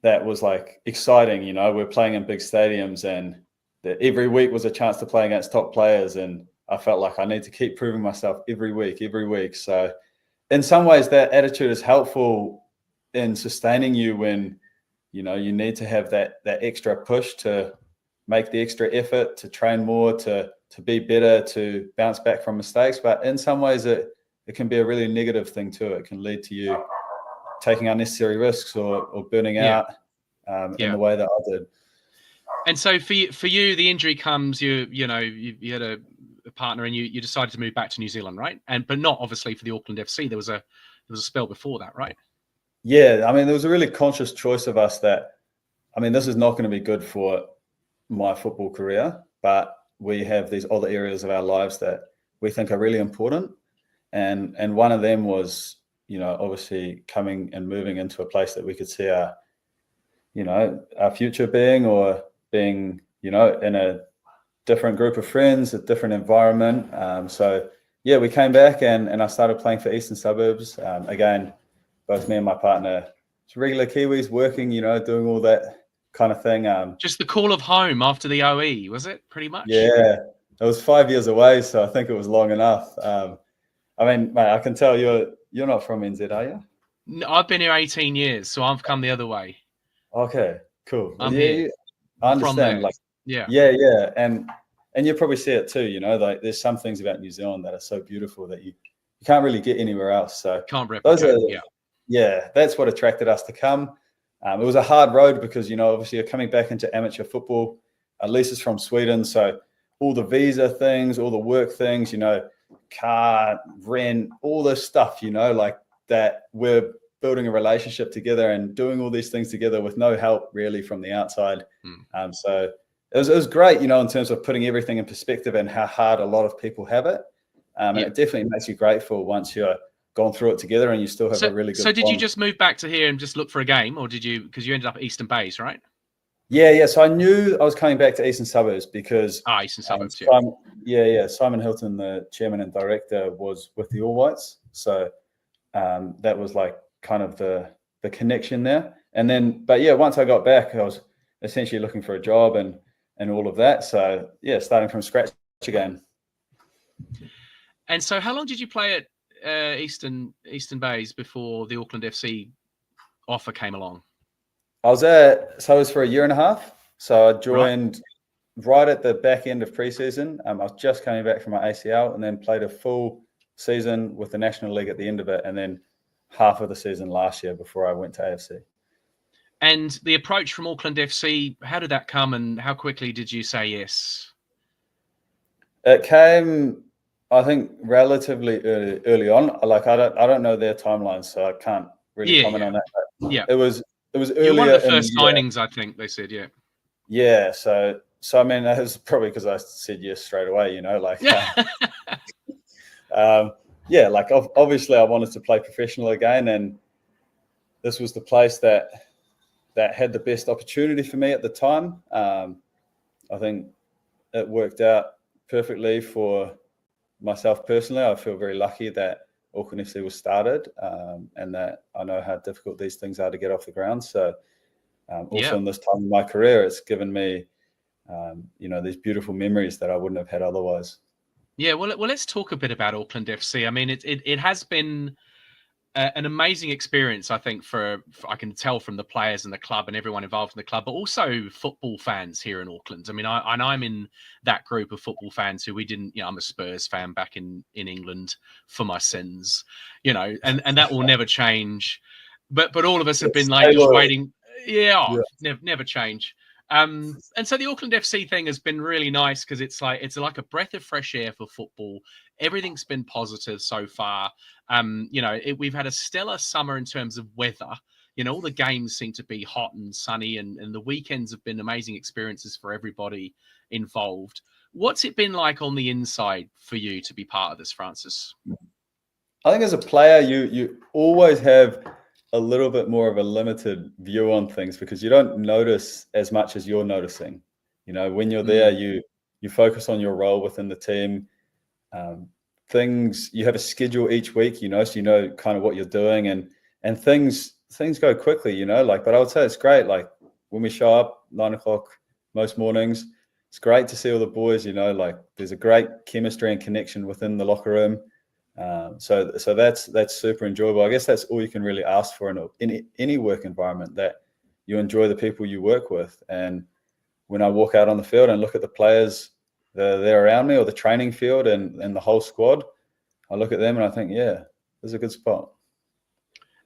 Speaker 4: was like exciting. We're playing in big stadiums, and every week was a chance to play against top players, and I felt like I need to keep proving myself every week. So in some ways that attitude is helpful in sustaining you when you need to have that extra push to make the extra effort, to train more, to be better, to bounce back from mistakes. But in some ways it can be a really negative thing too. It can lead to you taking unnecessary risks or burning out in the way that I did.
Speaker 1: And so for you, the injury comes. You had a partner, and you decided to move back to New Zealand, right? But not obviously for the Auckland FC. There was a spell before that, right?
Speaker 4: Yeah, I mean, there was a really conscious choice of us that, this is not going to be good for my football career, but we have these other areas of our lives that we think are really important. And one of them was, obviously coming and moving into a place that we could see our future being in a different group of friends, a different environment. So yeah, we came back and I started playing for Eastern Suburbs. Again, both me and my partner, regular Kiwis working, doing all that kind of thing.
Speaker 1: Just the call of home after the OE, was it pretty much?
Speaker 4: Yeah, it was 5 years away, so I think it was long enough. Mate, I can tell you're not from NZ, are you?
Speaker 1: No, I've been here 18 years, so I've come the other way.
Speaker 4: Okay, cool.
Speaker 1: I'm here.
Speaker 4: I understand. Yeah, and you probably see it too. Like there's some things about New Zealand that are so beautiful that you can't really get anywhere else. So
Speaker 1: can't replicate.
Speaker 4: Yeah, that's what attracted us to come. It was a hard road because obviously you're coming back into amateur football. Lisa's from Sweden, so all the visa things, all the work things, car rent, all this stuff, like that. We're building a relationship together and doing all these things together with no help really from the outside. So it was great, in terms of putting everything in perspective and how hard a lot of people have it. And it definitely makes you grateful once you're gone through it together and you still have a really good
Speaker 1: So did
Speaker 4: bond.
Speaker 1: you just move back to here and just look for a game, or did you, because you ended up at Eastern Bays, right?
Speaker 4: Yeah. So I knew I was coming back to Eastern Suburbs because
Speaker 1: Eastern Suburbs,
Speaker 4: Simon Hilton, the chairman and director, was with the All Whites. So that was like kind of the connection there. And then, but yeah, once I got back, I was essentially looking for a job and all of that. So yeah, starting from scratch again.
Speaker 1: And so how long did you play at Eastern Bays before the Auckland FC offer came along?
Speaker 4: I was for a year and a half. So I joined right at the back end of preseason. I was just coming back from my ACL and then played a full season with the National League at the end of it, and then half of the season last year before I went to AFC.
Speaker 1: And the approach from Auckland FC, how did that come, and how quickly did you say yes?
Speaker 4: It came, I think, relatively early on. Like I don't know their timelines, so I can't really comment on that. But
Speaker 1: yeah,
Speaker 4: it was earlier.
Speaker 1: You're one of the first signings, I think they said.
Speaker 4: Yeah. So I mean, that was probably because I said yes straight away. Like obviously I wanted to play professional again, and this was the place that had the best opportunity for me at the time. I think it worked out perfectly for myself personally. I feel very lucky that Auckland FC was started, and that I know how difficult these things are to get off the ground. So also in this time of my career, it's given me, these beautiful memories that I wouldn't have had otherwise.
Speaker 1: Yeah, well, let's talk a bit about Auckland FC. I mean, it has been an amazing experience, I think, for I can tell from the players and the club and everyone involved in the club, but also football fans here in Auckland. I mean, I'm in that group of football fans who we didn't, I'm a Spurs fan back in England for my sins, and that will never change. But all of us have been like just waiting. Never change. And so the Auckland FC thing has been really nice because it's like a breath of fresh air for football. Everything's been positive so far. We've had a stellar summer in terms of weather. All the games seem to be hot and sunny, and the weekends have been amazing experiences for everybody involved. What's it been like on the inside for you to be part of this, Francis?
Speaker 4: I think as a player, you always have a little bit more of a limited view on things because you don't notice as much as you're noticing. When you're there, you focus on your role within the team. You have a schedule each week, so you know kind of what you're doing, and things go quickly, but I would say it's great. Like when we show up 9 o'clock most mornings, it's great to see all the boys, there's a great chemistry and connection within the locker room. So that's super enjoyable. I guess that's all you can really ask for in any work environment, that you enjoy the people you work with. And when I walk out on the field and look at the players that are there around me, or the training field and the whole squad, I look at them and I think, yeah, this is a good spot.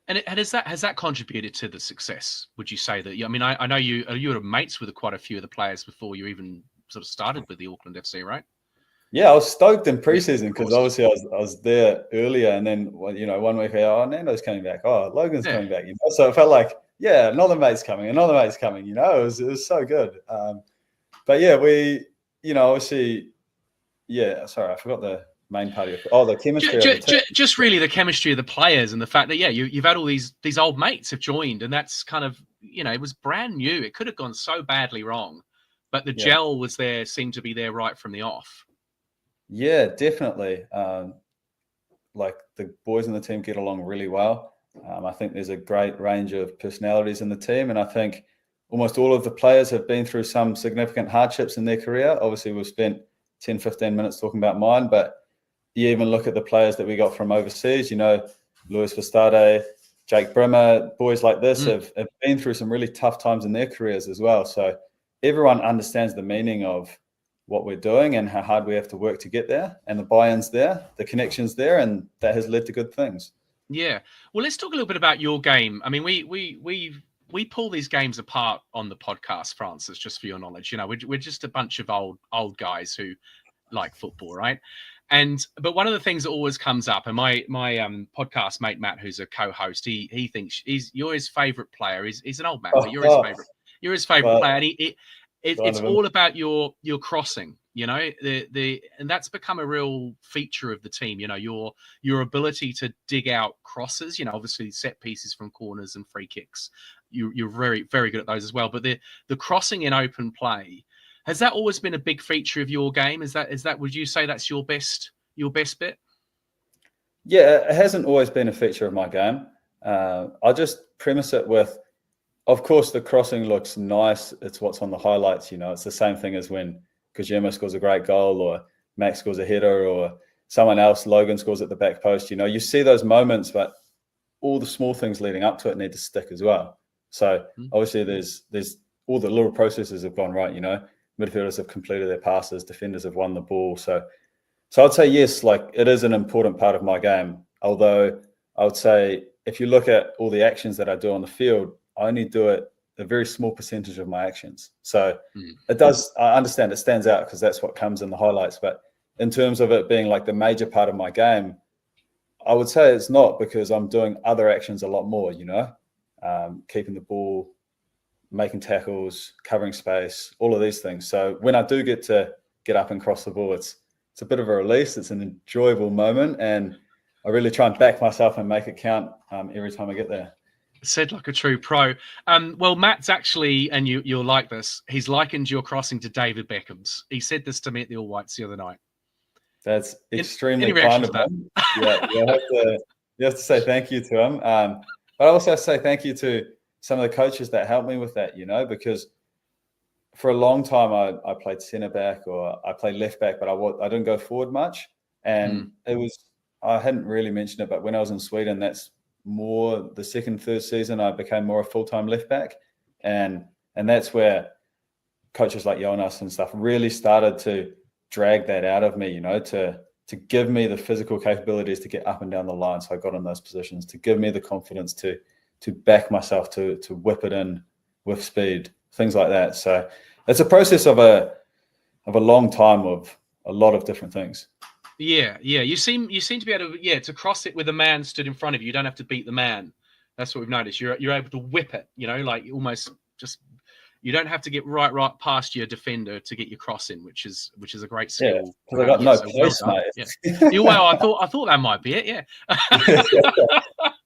Speaker 1: And has that contributed to the success? Would you say that? I mean, I know you were mates with quite a few of the players before you even sort of started with the Auckland FC, right?
Speaker 4: Yeah, I was stoked in preseason because obviously I was there earlier, and then 1 week, Nando's coming back, Logan's coming back, So it felt like, yeah, another mate's coming. It was so good. But yeah, we, obviously, yeah. Sorry, I forgot the main part of it. The chemistry.
Speaker 1: Just really the chemistry of the players and the fact that you've had all these old mates have joined, and that's kind of it was brand new. It could have gone so badly wrong, but the gel was there, seemed to be there right from the off.
Speaker 4: Yeah, definitely. Like the boys in the team get along really well. I think there's a great range of personalities in the team, and I think almost all of the players have been through some significant hardships in their career. Obviously, we've spent 10, 15 minutes talking about mine, but you even look at the players that we got from overseas, Luis Vestade, Jake Brimmer, boys like this have been through some really tough times in their careers as well. So everyone understands the meaning of what we're doing and how hard we have to work to get there, and the buy-in's there, the connection's there, and that has led to good things.
Speaker 1: Yeah. Well, let's talk a little bit about your game. I mean, we pull these games apart on the podcast, Francis, just for your knowledge. We're just a bunch of old guys who like football, right? But one of the things that always comes up, and my podcast mate Matt, who's a co-host, he thinks you're his favorite player. He's an old man, but you're his favorite player, and it's all about your crossing, and that's become a real feature of the team. Your ability to dig out crosses. Obviously set pieces from corners and free kicks. You're very, very good at those as well. But the crossing in open play, has that always been a big feature of your game? Is that would you say that's your best bit?
Speaker 4: Yeah, it hasn't always been a feature of my game. I'll just premise it with, of course, the crossing looks nice. It's what's on the highlights. It's the same thing as when Kojima scores a great goal, or Max scores a header, or someone else, Logan, scores at the back post. You see those moments, but all the small things leading up to it need to stick as well. So obviously there's all the little processes have gone right. Midfielders have completed their passes, defenders have won the ball. So I'd say yes, like it is an important part of my game. Although I would say if you look at all the actions that I do on the field, I only do it a very small percentage of my actions. So it does, I understand it stands out because that's what comes in the highlights. But in terms of it being like the major part of my game, I would say it's not, because I'm doing other actions a lot more, keeping the ball, making tackles, covering space, all of these things. So when I do get to get up and cross the ball, it's a bit of a release. It's an enjoyable moment. And I really try and back myself and make it count every time I get there.
Speaker 1: Said like a true pro. Well, Matt's actually, and you'll like this, he's likened your crossing to David Beckham's. He said this to me at the All Whites the other night.
Speaker 4: That's extremely kind of him. Yeah, you have to say thank you to him. But I also have to say thank you to some of the coaches that helped me with that, because for a long time I played centre back, or I played left back, but I didn't go forward much. And it was, I hadn't really mentioned it, but when I was in Sweden, that's more the second, third season, I became more a full-time left back. And that's where coaches like Jonas and stuff really started to drag that out of me, to give me the physical capabilities to get up and down the line. So I got in those positions, to give me the confidence to back myself, to whip it in with speed. things like that. So it's a process of a long time of a lot of different things.
Speaker 1: Yeah. You seem to be able to to cross it with a man stood in front of you. You don't have to beat the man. That's what we've noticed. You're able to whip it. Like almost just. You don't have to get right past your defender to get your cross in, which is a great skill.
Speaker 4: Because I got no place, mate.
Speaker 1: Yeah. Well, I thought that might be it. Yeah.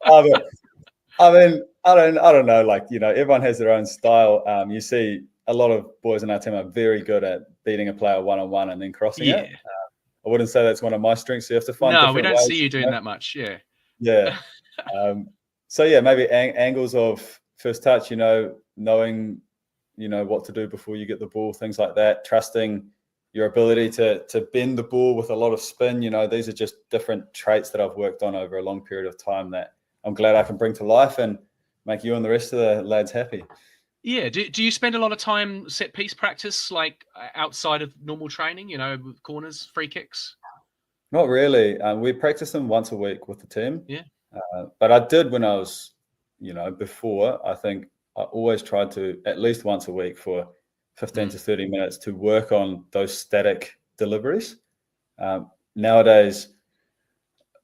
Speaker 4: I mean, I don't know. Like, everyone has their own style. You see a lot of boys in our team are very good at beating a player one-on-one and then crossing it. I wouldn't say that's one of my strengths. So you have to find.
Speaker 1: No, we don't see you doing that much. Yeah.
Speaker 4: Yeah. So yeah, maybe angles of first touch. Knowing. What to do before you get the ball, things like that, trusting your ability to bend the ball with a lot of spin. These are just different traits that I've worked on over a long period of time that I'm glad I can bring to life and make you and the rest of the lads happy.
Speaker 1: Yeah. Do you spend a lot of time set piece practice, like outside of normal training, with corners, free kicks?
Speaker 4: Not really. We practice them once a week with the team.
Speaker 1: Yeah.
Speaker 4: But I did when I was, before, I think, I always tried to at least once a week for 15 to 30 minutes to work on those static deliveries. Nowadays,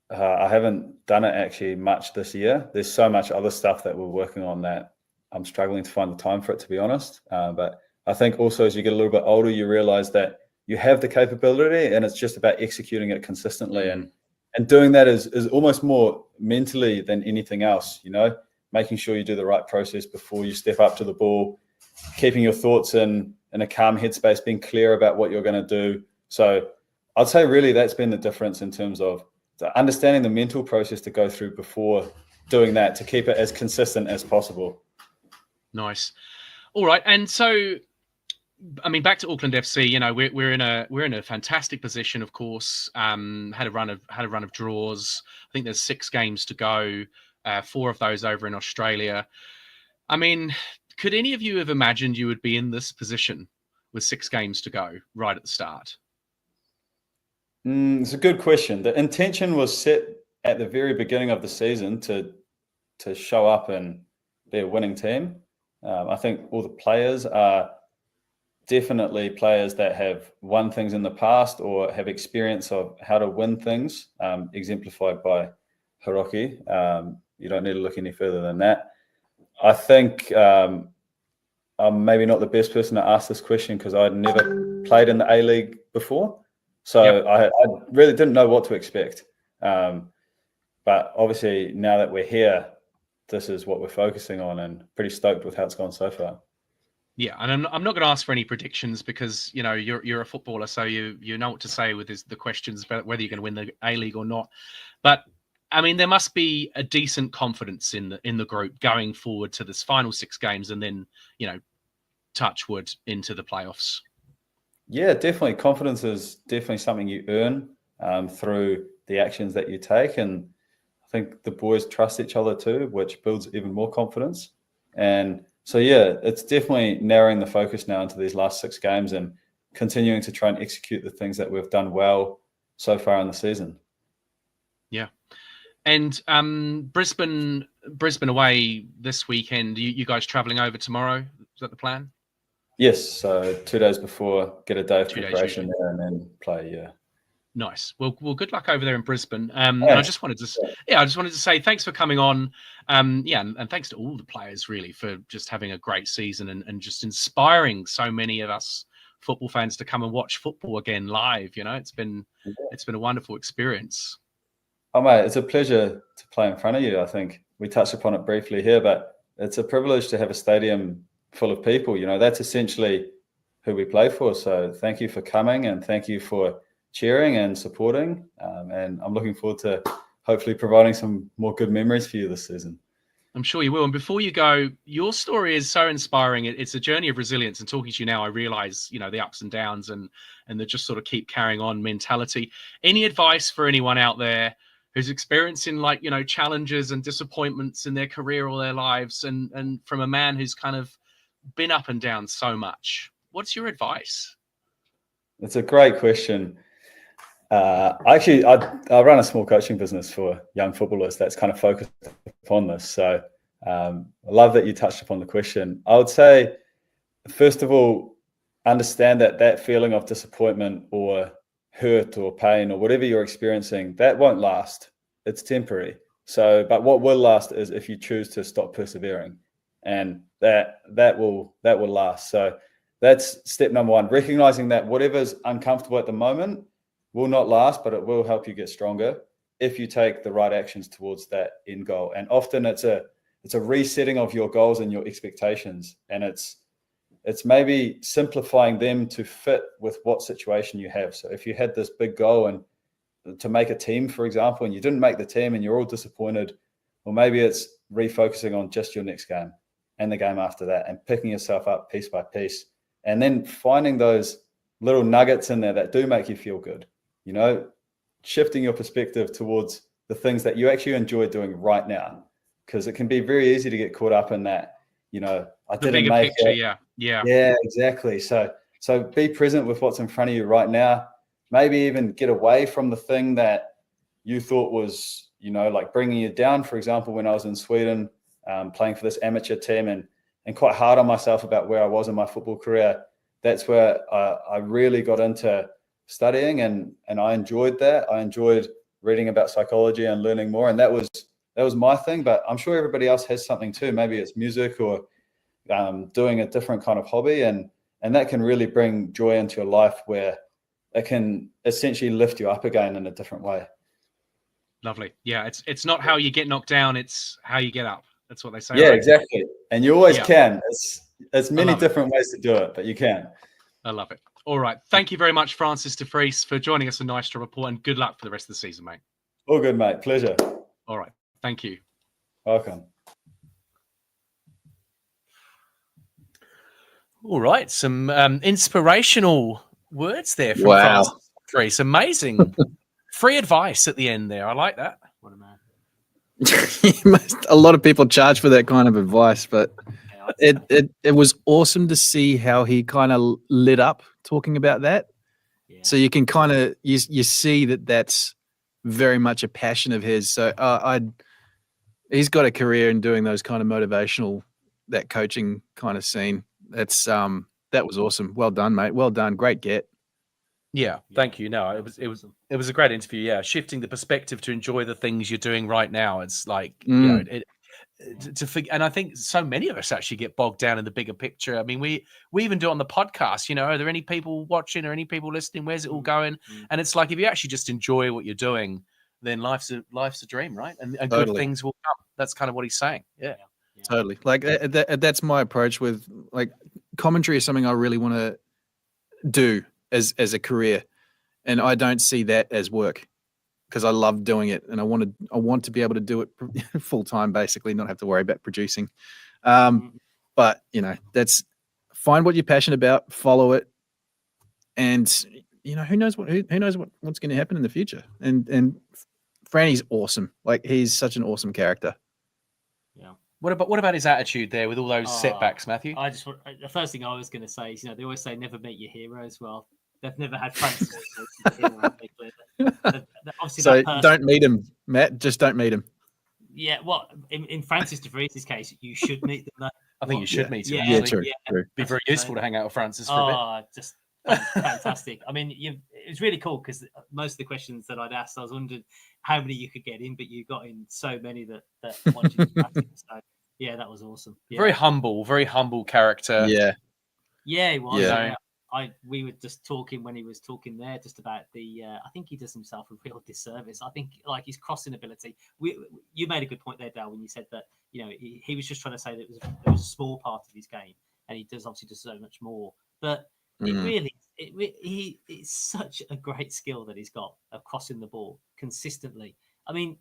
Speaker 4: I haven't done it actually much this year. There's so much other stuff that we're working on that I'm struggling to find the time for it, to be honest. But I think also as you get a little bit older, you realize that you have the capability and it's just about executing it consistently. And doing that is almost more mentally than anything else, making sure you do the right process before you step up to the ball, keeping your thoughts in a calm headspace, being clear about what you're going to do. So I'd say really that's been the difference in terms of understanding the mental process to go through before doing that to keep it as consistent as possible.
Speaker 1: Nice. All right. And so, I mean, back to Auckland FC, we're in a fantastic position, of course. Had a run of draws. I think there's 6 games to go. 4 of those over in Australia. I mean, could any of you have imagined you would be in this position with 6 games to go right at the start?
Speaker 4: It's a good question. The intention was set at the very beginning of the season to show up and be a winning team. I think all the players are definitely players that have won things in the past or have experience of how to win things, exemplified by Hiroki. You don't need to look any further than that. I think I'm maybe not the best person to ask this question because I'd never played in the A-League before. So I really didn't know what to expect. But obviously now that we're here, this is what we're focusing on and pretty stoked with how it's gone so far.
Speaker 1: Yeah, and I'm not going to ask for any predictions because you're a footballer, so you know what to say with the questions about whether you're going to win the A-League or not. But I mean, there must be a decent confidence in the group going forward to this final 6 games, and then touch wood into the playoffs.
Speaker 4: Yeah, definitely. Confidence is definitely something you earn through the actions that you take, and I think the boys trust each other too, which builds even more confidence. And so, yeah, it's definitely narrowing the focus now into these last 6 games and continuing to try and execute the things that we've done well so far in the season.
Speaker 1: Yeah. And Brisbane away this weekend. You guys travelling over tomorrow? Is that the plan?
Speaker 4: Yes. So 2 days before, get a day of preparation there and then play. Yeah.
Speaker 1: Nice. Well, good luck over there in Brisbane. And I just wanted to say thanks for coming on. And thanks to all the players really for just having a great season and just inspiring so many of us football fans to come and watch football again live. It's been a wonderful experience.
Speaker 4: Oh mate, it's a pleasure to play in front of you. I think we touched upon it briefly here, but it's a privilege to have a stadium full of people. That's essentially who we play for. So thank you for coming and thank you for cheering and supporting. And I'm looking forward to hopefully providing some more good memories for you this season.
Speaker 1: I'm sure you will. And before you go, your story is so inspiring. It's a journey of resilience. And talking to you now, I realize, the ups and downs and the just sort of keep carrying on mentality. Any advice for anyone out there who's experiencing challenges and disappointments in their career or their lives and from a man who's kind of been up and down so much? What's your advice?
Speaker 4: It's a great question. I run a small coaching business for young footballers that's kind of focused upon this. So I love that you touched upon the question. I would say first of all, understand that feeling of disappointment or hurt or pain or whatever you're experiencing, that won't last. It's temporary. So, but what will last is if you choose to stop persevering, and that will last. So that's step number one, recognizing that whatever's uncomfortable at the moment will not last, but it will help you get stronger if you take the right actions towards that end goal. And often it's a resetting of your goals and your expectations, and it's maybe simplifying them to fit with what situation you have. So if you had this big goal and to make a team, for example, and you didn't make the team and you're all disappointed, or maybe it's refocusing on just your next game and the game after that and picking yourself up piece by piece, and then finding those little nuggets in there that do make you feel good, you know, shifting your perspective towards the things that you actually enjoy doing right now, because it can be very easy to get caught up in that, you know, I
Speaker 1: The
Speaker 4: didn't
Speaker 1: bigger
Speaker 4: make
Speaker 1: picture,
Speaker 4: it.
Speaker 1: yeah.
Speaker 4: Yeah, exactly. So be present with what's in front of you right now. Maybe even get away from the thing that you thought was, you know, like bringing you down. For example, when I was in Sweden, playing for this amateur team and quite hard on myself about where I was in my football career, that's where I really got into studying, and I enjoyed that. I enjoyed reading about psychology and learning more, and that was my thing. But I'm sure everybody else has something too. Maybe it's music or doing a different kind of hobby, and that can really bring joy into your life, where it can essentially lift you up again in a different way.
Speaker 1: Lovely. Yeah, it's not how you get knocked down, it's how you get up. That's what they say.
Speaker 4: Yeah,
Speaker 1: right?
Speaker 4: exactly. And you always can. It's many different ways to do it, but you can.
Speaker 1: I love it. All right. Thank you very much, Francis De Vries, for joining us on Nice to Report, and good luck for the rest of the season, mate.
Speaker 4: All good, mate. Pleasure.
Speaker 1: All right. Thank you.
Speaker 4: Welcome.
Speaker 1: All right. Some inspirational words there from
Speaker 2: Wow.
Speaker 1: Francis De Vries. Amazing. Free advice at the end there. I like that.
Speaker 3: What a man.
Speaker 2: A lot of people charge for that kind of advice, but it was awesome to see how he kind of lit up talking about that.
Speaker 3: Yeah.
Speaker 2: So you can kind of you see that that's very much a passion of his. So he's got a career in doing those kind of motivational, that coaching kind of scene. That's that was awesome. Well done, mate. Well done. Great get.
Speaker 1: Yeah, thank you. No, it was a great interview. Yeah, shifting the perspective to enjoy the things you're doing right now. It's like you know, and I think so many of us actually get bogged down in the bigger picture. I mean, we even do it on the podcast. You know, are there any people watching or any people listening? Where's it all going? And it's like if you actually just enjoy what you're doing, then life's a dream, right? And
Speaker 2: Totally.
Speaker 1: good things will come. That's kind of what he's saying. Yeah.
Speaker 2: Totally. Like that's my approach with like commentary is something I really want to do as a career, and I don't see that as work because I love doing it, and I want to be able to do it full time, basically, not have to worry about producing. But you know, that's find what you're passionate about, follow it, and you know who knows what's going to happen in the future. And Franny's awesome. Like he's such an awesome character.
Speaker 3: Yeah.
Speaker 1: What about his attitude there with all those setbacks, Matthew?
Speaker 3: The first thing I was going to say is, you know, they always say never meet your heroes. Well, they've never had Francis.
Speaker 2: So don't meet him, Matt. Just don't meet him.
Speaker 3: Yeah, well, in Francis De Vries' case, you should meet them. Though.
Speaker 1: I think you should meet him.
Speaker 2: Yeah, true.
Speaker 1: It'd be very useful to hang out with Francis for a bit.
Speaker 3: Just fantastic. I mean, it was really cool because most of the questions that I'd asked, I was wondering how many you could get in, but you got in so many that wanted you to practice. So yeah, that was awesome. Yeah.
Speaker 1: Very humble character.
Speaker 3: Yeah, he was.
Speaker 2: Yeah.
Speaker 3: We were just talking when he was talking there, just about the. I think he does himself a real disservice. I think like his crossing ability. You made a good point there, Dal, when you said that you know he was just trying to say that it was a small part of his game, and he does obviously so much more. But it's such a great skill that he's got of crossing the ball consistently. I mean,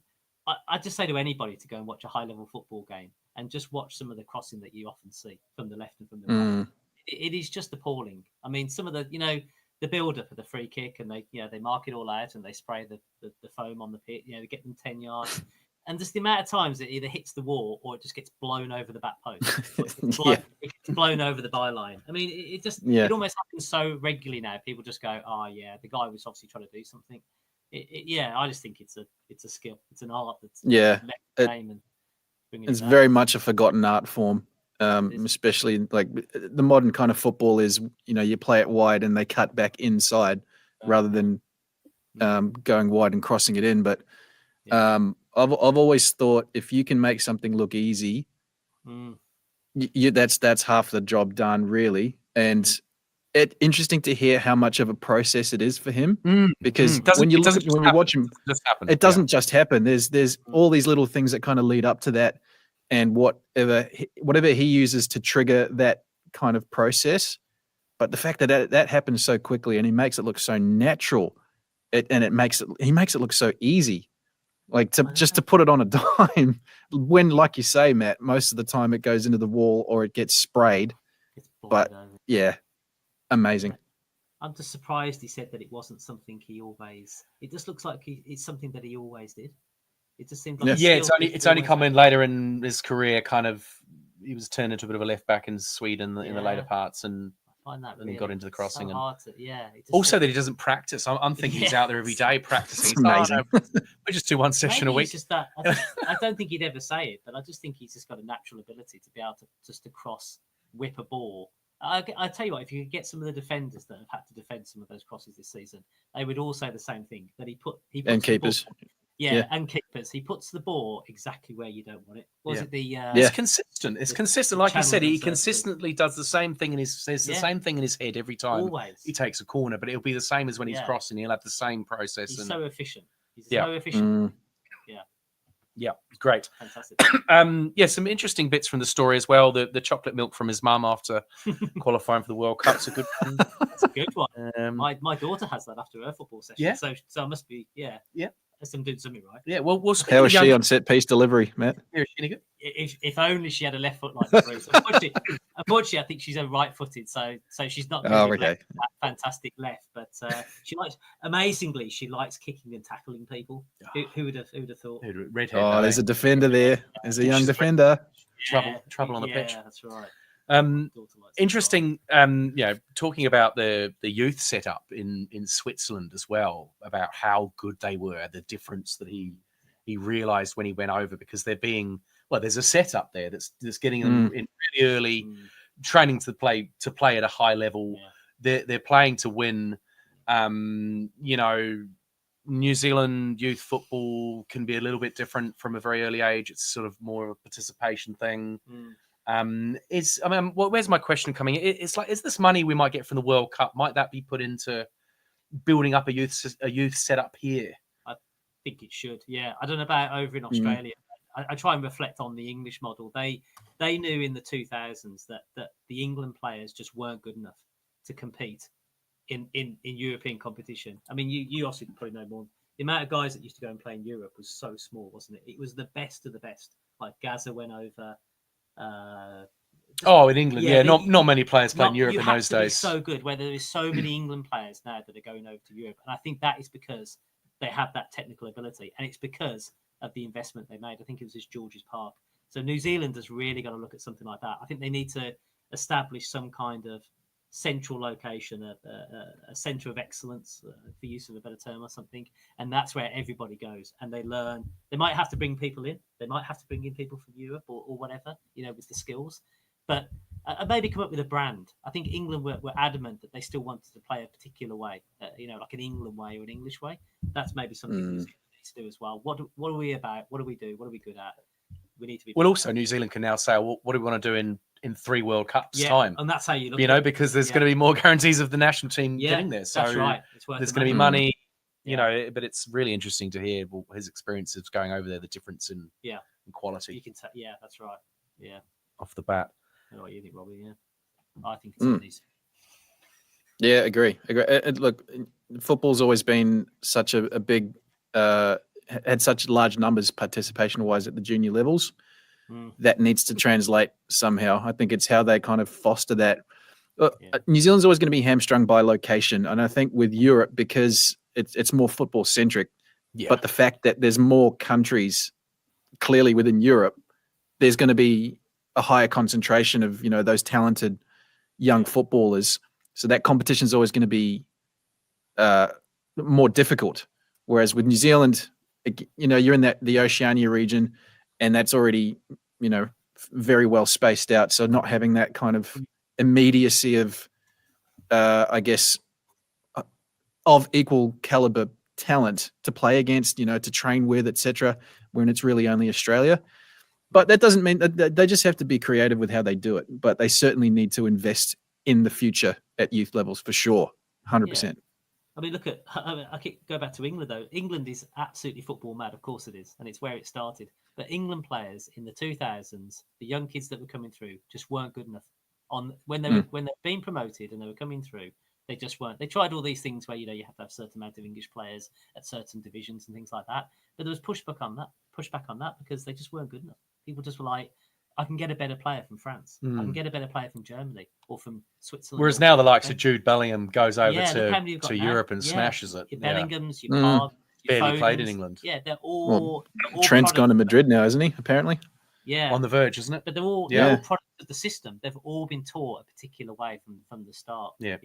Speaker 3: I just say to anybody to go and watch a high-level football game and just watch some of the crossing that you often see from the left and from the right. It is just appalling. I mean, some of the, you know, the build-up of the free kick, and they mark it all out and they spray the foam on the pit, you know, to get them 10 yards. And just the amount of times it either hits the wall or it just gets blown over the back post. It gets blown over the byline. I mean, it almost happens so regularly now. People just go, oh, yeah, the guy was obviously trying to do something. I just think it's a skill. It's an art that's
Speaker 2: it's very much a forgotten art form. especially like the modern kind of football is, you play it wide and they cut back inside rather than going wide and crossing it in. But I've always thought if you can make something look easy, that's half the job done, really. And it's interesting to hear how much of a process it is for him, because when you watch him, it doesn't just happen. There's all these little things that kind of lead up to that, and whatever he uses to trigger that kind of process. But the fact that happens so quickly and he makes it look so natural, he makes it look so easy. Like to put it on a dime, when, like you say, Matt, most of the time it goes into the wall or it gets sprayed. But yeah, amazing.
Speaker 3: I'm just surprised he said that it wasn't something he always. It just looks like it's something that he always did. It just seems like
Speaker 1: it's only come in later in his career. Kind of, he was turned into a bit of a left back in Sweden in the later parts, and
Speaker 3: find that really,
Speaker 1: he got into the crossing.
Speaker 3: So hard to,
Speaker 1: also that he doesn't practice. I'm thinking he's out there every day practicing.
Speaker 2: It's amazing.
Speaker 1: We just do one session a week.
Speaker 3: Just that. I don't think he'd ever say it, but I just think he's just got a natural ability to be able to cross, whip a ball. I tell you what, if you could get some of the defenders that have had to defend some of those crosses this season, they would all say the same thing, that he puts
Speaker 2: and keepers.
Speaker 3: And keepers. He puts the ball exactly where you don't want it.
Speaker 1: It's consistent. It's consistent. Like you said, he consistently does the same thing says the same thing in his head every time.
Speaker 3: Always.
Speaker 1: He takes a corner, but it'll be the same as when he's crossing. He'll have the same process.
Speaker 3: He's so efficient. He's so efficient.
Speaker 1: Yeah, great.
Speaker 3: Fantastic.
Speaker 1: Some interesting bits from the story as well. The chocolate milk from his mum after qualifying for the World Cup's a good one.
Speaker 3: That's a good one. My daughter has that after her football session.
Speaker 1: Yeah.
Speaker 3: So I must be I'm doing something right.
Speaker 1: Yeah. Well,
Speaker 2: how is she on set piece delivery, Matt?
Speaker 1: Is she any good?
Speaker 3: If only she had a left foot like De Vries. Unfortunately, I think she's a right-footed, so she's not that fantastic left. But amazingly, she likes kicking and tackling people. Who would have thought?
Speaker 1: Redhead,
Speaker 2: there's a defender there. There's a young defender.
Speaker 1: Trouble on the pitch.
Speaker 3: Yeah, that's right.
Speaker 1: Interesting. Talking about the youth setup in Switzerland as well, about how good they were, the difference that he realized when he went over, because they're being there's a setup there that's getting them in really early training to play at a high level. They're playing to win. New Zealand youth football can be a little bit different from a very early age. It's sort of more of a participation thing. Where's my question coming? It's like, is this money we might get from the World Cup, might that be put into building up a youth setup here?
Speaker 3: I think it should. Yeah, I don't know about over in Australia. I try and reflect on the English model. They knew in the 2000s that the England players just weren't good enough to compete in European competition. I mean, you also probably know more. The amount of guys that used to go and play in Europe was so small, wasn't it? It was the best of the best. Like Gaza went over.
Speaker 1: In England, not many players played in Europe in those days.
Speaker 3: So good, where there is so many England players now that are going over to Europe, and I think that is because they have that technical ability, and it's because of the investment they made. I think it was just George's Park. So New Zealand has really got to look at something like that. I think they need to establish some kind of central location, a centre of excellence, for use of a better term or something, and that's where everybody goes and they learn. They might have to bring people in. They might have to bring in people from Europe or whatever, with the skills. But maybe come up with a brand. I think England were adamant that they still wanted to play a particular way, like an England way or an English way. That's maybe something New Zealand needs to do as well. What are we about? What do we do? What are we good at? We need to be.
Speaker 1: Well, also New Zealand can now say, what do we want to do in 3 World Cups time?
Speaker 3: And that's how you look.
Speaker 1: Because there's going to be more guarantees of the national team getting there. So
Speaker 3: that's right.
Speaker 1: There's going to be money. But it's really interesting to hear his experiences going over there, the difference in quality.
Speaker 3: You can that's right. Yeah,
Speaker 1: off the bat.
Speaker 3: I know what you think, Robbie. Yeah, I think it's easy.
Speaker 2: Yeah, agree. Look, football's always been such a big, had such large numbers participation-wise at the junior levels. That needs to translate somehow. I think it's how they kind of foster that. New Zealand's always going to be hamstrung by location, and I think with Europe, because it's more football-centric, but the fact that there's more countries clearly within Europe, there's going to be a higher concentration of those talented young footballers. So that competition is always going to be more difficult. Whereas with New Zealand, you're in the Oceania region, and that's already very well spaced out. So not having that kind of immediacy of, I guess, of equal caliber talent to play against, to train with, etc., when it's really only Australia. But that doesn't mean that they just have to be creative with how they do it. But they certainly need to invest in the future at youth levels for sure, 100%.
Speaker 3: I mean, look at, I could go back to England, though. England is absolutely football mad, of course it is, and it's where it started. But England players in the 2000s, the young kids that were coming through, just weren't good enough. When they were being promoted and they were coming through, they just weren't. They tried all these things where, you have to have a certain amount of English players at certain divisions and things like that. But there was pushback on that because they just weren't good enough. People just were like, I can get a better player from France. I can get a better player from Germany or from Switzerland.
Speaker 1: Whereas now the likes of Jude Bellingham goes over to Europe and smashes it.
Speaker 3: Your Bellinghams, your Park, your
Speaker 1: barely
Speaker 3: Fodens.
Speaker 1: played in England.
Speaker 3: Yeah, they're all
Speaker 2: Trent's gone to Madrid now, isn't he? Apparently.
Speaker 3: Yeah,
Speaker 1: on the verge, isn't it?
Speaker 3: But they're all products of the system. They've all been taught a particular way from the start.
Speaker 1: Yeah.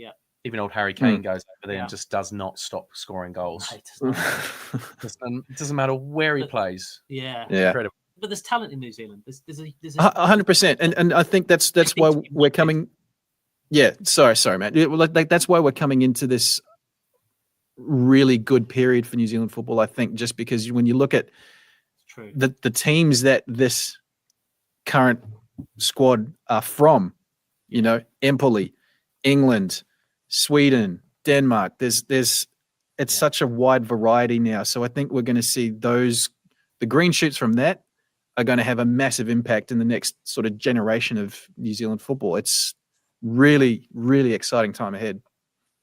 Speaker 1: Even old Harry Kane goes over there and just does not stop scoring goals.
Speaker 3: No,
Speaker 1: it doesn't matter where he plays.
Speaker 3: Yeah.
Speaker 1: Incredible.
Speaker 3: But there's talent in New Zealand. There's
Speaker 2: 100%, and I think that's why we're coming. Yeah, sorry, man. Like that's why we're coming into this really good period for New Zealand football. I think just because when you look at the teams that this current squad are from, Empoli, England, Sweden, Denmark. It's such a wide variety now. So I think we're going to see the green shoots from that are going to have a massive impact in the next sort of generation of New Zealand football. It's really, really exciting time ahead.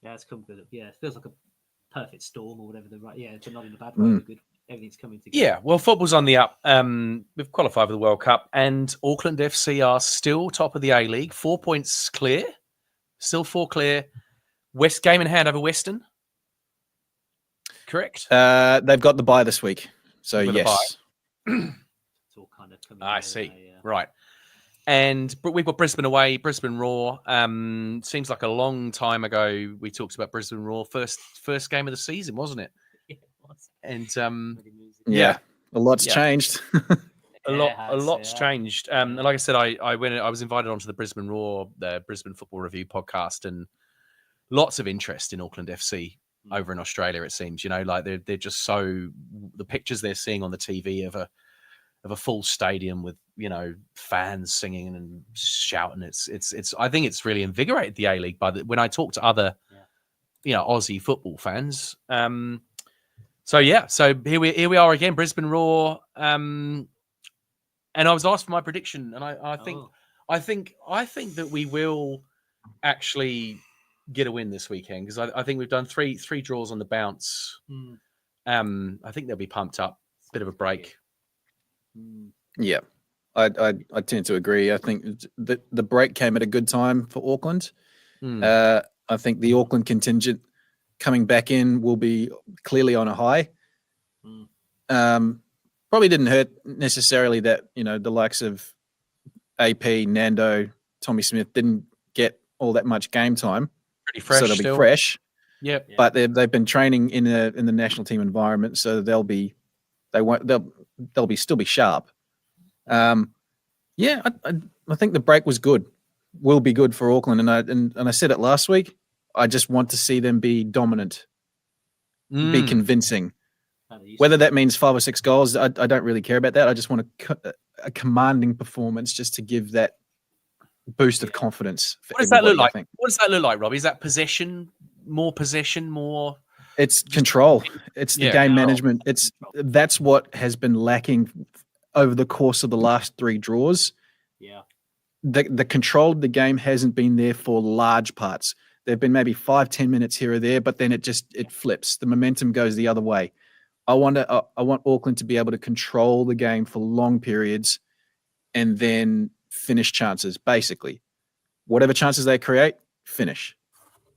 Speaker 3: Yeah, it's come good. Yeah, it feels like a perfect storm or whatever. But not in a bad way. Good. Everything's coming together.
Speaker 1: Yeah, well, football's on the up. We've qualified for the World Cup, and Auckland FC are still top of the A-League, 4 points clear. Still 4 clear. West game in hand over Western. Correct?
Speaker 2: They've got the bye this week. So, yes.
Speaker 3: It's all kind of coming
Speaker 1: I see. Right. And we've got Brisbane away, Brisbane Roar. Seems like a long time ago we talked about Brisbane Roar. First game of the season, wasn't it?
Speaker 3: Yeah, it was.
Speaker 1: And
Speaker 2: a lot's changed.
Speaker 1: A lot's changed. And like I said, I was invited onto the Brisbane Roar, the Brisbane Football Review podcast, and lots of interest in Auckland FC over in Australia. It seems, like they're just so, the pictures they're seeing on the TV of a full stadium with fans singing and shouting. It's I think it's really invigorated the A-League. When I talk to other Aussie football fans. So here we are again, Brisbane Roar. And I was asked for my prediction, and I think that we will actually get a win this weekend, because I think we've done three draws on the bounce. I think they'll be pumped up. Bit of a break.
Speaker 2: Yeah, I tend to agree. I think the break came at a good time for Auckland. I think the Auckland contingent coming back in will be clearly on a high. Probably didn't hurt necessarily that, the likes of AP, Nando, Tommy Smith didn't get all that much game time.
Speaker 1: Pretty fresh.
Speaker 2: So they'll be fresh.
Speaker 1: Yep.
Speaker 2: But they've been training in the national team environment, so they'll still be sharp. I think the break was good. Will be good for Auckland, and I said it last week. I just want to see them be dominant, be convincing. Whether that means 5 or 6 goals, I don't really care about that. I just want a commanding performance just to give that boost of confidence.
Speaker 1: What does that look like? What does that look like, Robbie? Is that possession, more?
Speaker 2: It's control. It's the game management. That's what has been lacking over the course of the last 3 draws.
Speaker 3: Yeah.
Speaker 2: The control of the game hasn't been there for large parts. There've been maybe 5-10 minutes here or there, but then it flips. The momentum goes the other way. I want Auckland to be able to control the game for long periods and then finish chances, basically. Whatever chances they create, finish.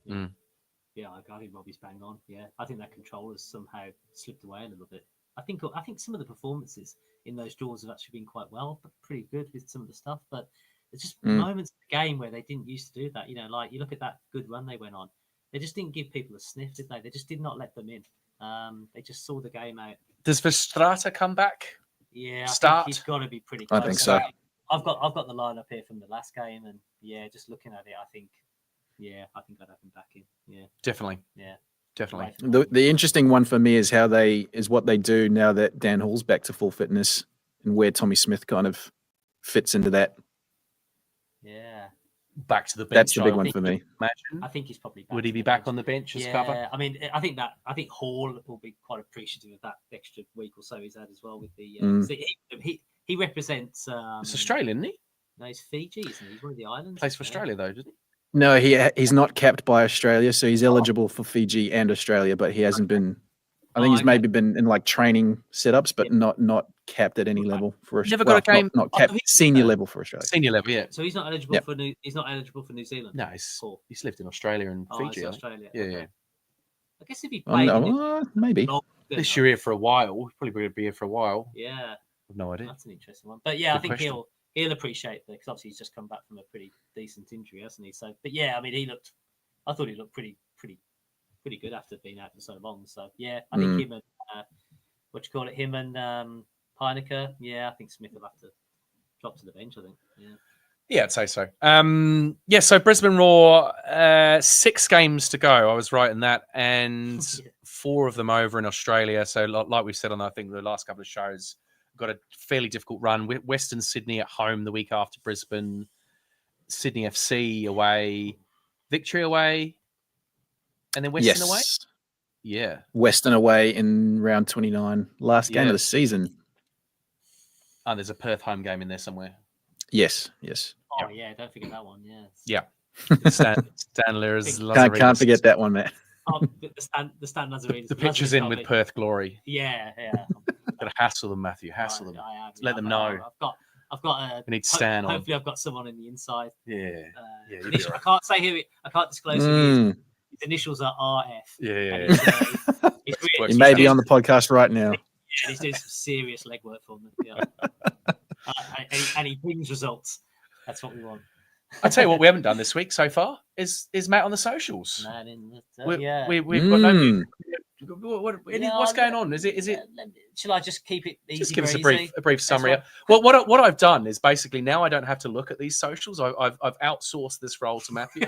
Speaker 3: Yeah, I think Robbie's bang on. Yeah, I think that control has somehow slipped away a little bit. I think some of the performances in those draws have actually been quite well, but pretty good with some of the stuff. But there's just moments in the game where they didn't used to do that. Like you look at that good run they went on. They just didn't give people a sniff, did they? They just did not let them in. They just saw the game out.
Speaker 1: Does Verstrata come back?
Speaker 3: Yeah,
Speaker 1: Start?
Speaker 3: I think he's got to be pretty close.
Speaker 2: I think so.
Speaker 3: I've got the lineup here from the last game, and just looking at it, I think I'd have him back in. Yeah,
Speaker 1: definitely.
Speaker 3: Yeah,
Speaker 1: definitely.
Speaker 2: The interesting one for me is what they do now that Dan Hall's back to full fitness, and where Tommy Smith kind of fits into that.
Speaker 3: Yeah,
Speaker 1: back to the bench.
Speaker 2: That's the big one for me.
Speaker 3: I think he's probably back.
Speaker 1: Would he be back on the bench as cover?
Speaker 3: I mean, I think Hall will be quite appreciative of that extra week or so he's had as well with the. He represents.
Speaker 1: It's Australian, isn't he?
Speaker 3: No, he's Fiji, isn't he? He's one of the islands.
Speaker 1: Plays for Australia though, doesn't he?
Speaker 2: No, he's not capped by Australia, so he's eligible for Fiji and Australia, but he hasn't been. I think he's maybe been in like training setups, but not capped at any level for Australia.
Speaker 1: Never got a game.
Speaker 2: Not capped. Senior level for Australia.
Speaker 1: Senior level, yeah.
Speaker 3: So he's not eligible for He's not eligible for New Zealand.
Speaker 1: No, he's lived in Australia and Fiji.
Speaker 3: Australia.
Speaker 1: Yeah,
Speaker 3: okay.
Speaker 1: yeah.
Speaker 3: I guess if he played,
Speaker 2: maybe.
Speaker 1: This year here for a while. He's probably going to be here for a while.
Speaker 3: Yeah.
Speaker 1: I've no idea.
Speaker 3: That's an interesting one. But yeah,
Speaker 1: Good
Speaker 3: I think
Speaker 1: question.
Speaker 3: he'll appreciate that because obviously he's just come back from a pretty decent injury, hasn't he? So, but yeah, I mean, I thought he looked pretty good after being out for so long. So yeah, I think him and him and Heineke. Yeah, I think Smith will have to drop to the bench. I think.
Speaker 1: Yeah, I'd say so. So Brisbane Roar, 6 games to go. I was right in that, and 4 of them over in Australia. So like we've said on, I think, the last couple of shows, got a fairly difficult run. Western Sydney at home the week after Brisbane, Sydney FC away, Victory away, and then Western away. Yeah,
Speaker 2: Western away in round 29, last game of the season.
Speaker 1: Oh, there's a Perth home game in there somewhere.
Speaker 2: Yes.
Speaker 3: Oh yeah, don't forget that one.
Speaker 1: Yeah. Stan Lira's
Speaker 2: can't forget that one, man.
Speaker 3: The Stan Lazaridis.
Speaker 1: The picture's in with Perth glory.
Speaker 3: Yeah.
Speaker 1: Gotta hassle them, Matthew. Hassle them. Let them know.
Speaker 3: I've got.
Speaker 1: We need Stan on.
Speaker 3: Hopefully, I've got someone in the inside.
Speaker 1: Yeah.
Speaker 3: I can't say who. I can't disclose who he is. His initials are RF.
Speaker 1: Yeah.
Speaker 2: He may be on the podcast right now.
Speaker 3: Yeah, he's doing some serious legwork for me. Yeah. And he brings results. That's what we want.
Speaker 1: I tell you what, we haven't done this week so far is Matt on the socials. We've got no. What's going on? Is it?
Speaker 3: Shall I just keep it easy?
Speaker 1: Just give us a brief summary. Well, what I've done is basically now I don't have to look at these socials. I've outsourced this role to Matthew.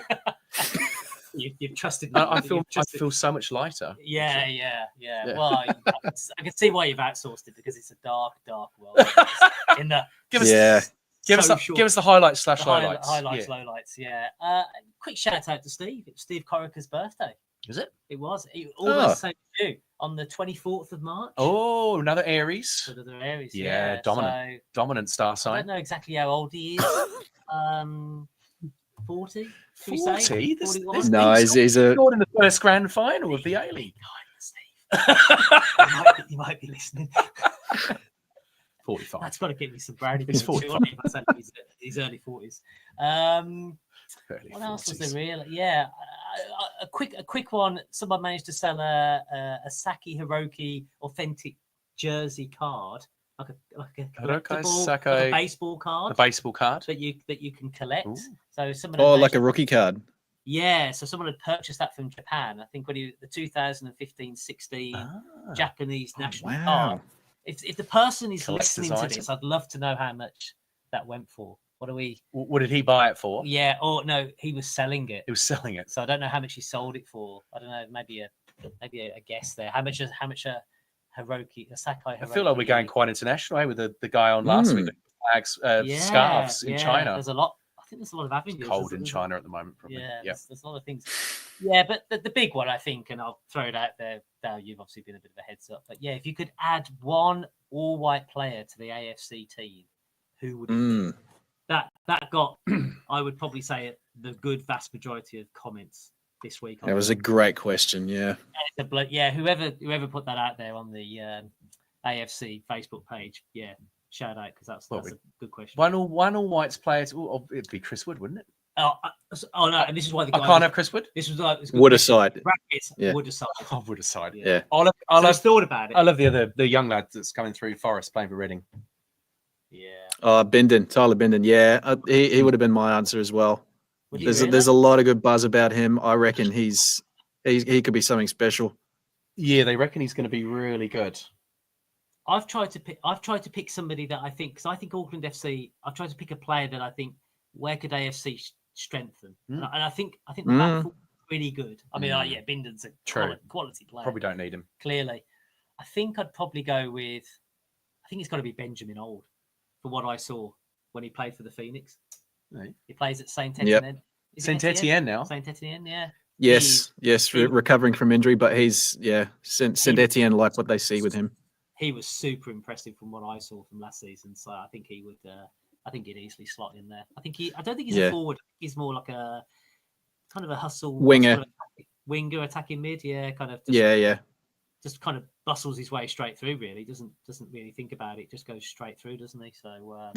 Speaker 3: You've trusted me.
Speaker 1: I feel so much lighter.
Speaker 3: Yeah. Well, I can see why you've outsourced it because it's a dark world. Give
Speaker 1: us the highlights / lowlights.
Speaker 3: Lowlights. Yeah. Quick shout out to Steve. It was Steve Corica's birthday.
Speaker 1: Is it?
Speaker 3: It was. Almost the same as you on the 24th of March.
Speaker 1: Oh, another Aries.
Speaker 3: Another Aries.
Speaker 1: Yeah, dominant star sign.
Speaker 3: I don't know exactly how old he is. 40?
Speaker 1: 40?
Speaker 2: No, he's a
Speaker 1: scored in the first grand final of the A-League.
Speaker 3: You might be listening.
Speaker 1: 45.
Speaker 3: That's got to get me some brownie.
Speaker 1: He's 45.
Speaker 3: His early 40s. What else was there really? Yeah, a quick one. Someone managed to sell a Saki Hiroki authentic jersey card, like a baseball card.
Speaker 1: A baseball card
Speaker 3: that you can collect.
Speaker 1: Ooh.
Speaker 3: So someone
Speaker 2: like a rookie card.
Speaker 3: Yeah, so someone had purchased that from Japan. I think the 2015-16 Japanese national card. If the person is listening to this, I'd love to know how much that went for. What did he buy it for? Yeah, no, he was selling it.
Speaker 1: He was selling it.
Speaker 3: So I don't know how much he sold it for. I don't know, maybe a guess there. How much a Sakai Hiroki?
Speaker 1: I feel like we're going quite international with the guy on last week, the flags, scarves in China.
Speaker 3: There's a lot. I think there's a lot of avenues.
Speaker 1: It's cold in China at the moment, probably.
Speaker 3: Yeah, there's a lot of things. Yeah, but the big one, I think, and I'll throw it out there. Now, you've obviously been a bit of a heads up, but yeah, if you could add one all-white player to the AFC team, who would it be? That got, I would probably say, the good vast majority of comments this week.
Speaker 2: That was a great question. Yeah.
Speaker 3: Whoever put that out there on the AFC Facebook page, shout out because that's a good question.
Speaker 1: One all whites players. It'd be Chris Wood, wouldn't it?
Speaker 3: Oh no! And this is why the guy
Speaker 1: I can't have Chris Wood.
Speaker 3: This was like
Speaker 2: Wood aside.
Speaker 3: Wood aside.
Speaker 1: Oh, Wood aside.
Speaker 2: Yeah.
Speaker 3: I've thought about it.
Speaker 1: I love the young lad that's coming through Forest playing for Reading.
Speaker 3: Yeah.
Speaker 2: Tyler Bindon. Yeah, he would have been my answer as well. There's a lot of good buzz about him. I reckon he could be something special.
Speaker 1: Yeah, they reckon he's going to be really good.
Speaker 3: I've tried to pick somebody that I think, because I think Auckland FC. I've tried to pick a player that I think, where could AFC strengthen? And I think the back four is really good. I mean, Binden's a quality player.
Speaker 1: Probably don't need him.
Speaker 3: Clearly, I think I'd probably go with. I think it's got to be Benjamin Old, for what I saw when he played for the Phoenix.
Speaker 1: Right.
Speaker 3: He plays at Saint Etienne.
Speaker 1: Saint Etienne now.
Speaker 3: Saint Etienne, yeah.
Speaker 2: Yes, recovering from injury, but he's Saint Etienne like what they see with him.
Speaker 3: He was super impressive from what I saw from last season, so I think he would. I think he'd easily slot in there. I don't think he's a forward. He's more like a kind of a hustle
Speaker 2: winger,
Speaker 3: attacking mid. Yeah, kind of. Just kind of bustles his way straight through. Really, doesn't really think about it. Just goes straight through, doesn't he? So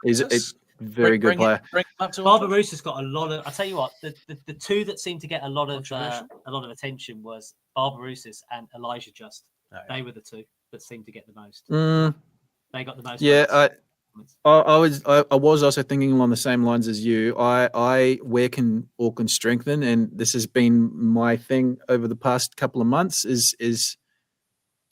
Speaker 2: he's a very good player.
Speaker 3: Barbarousa's got a lot of. I tell you what, the two that seemed to get a lot of attention was Barbarousa's and Elijah Just. They were the two that seemed to get the most. They got the most.
Speaker 2: Yeah, I was also thinking along the same lines as you. Where can Auckland strengthen? And this has been my thing over the past couple of months. Is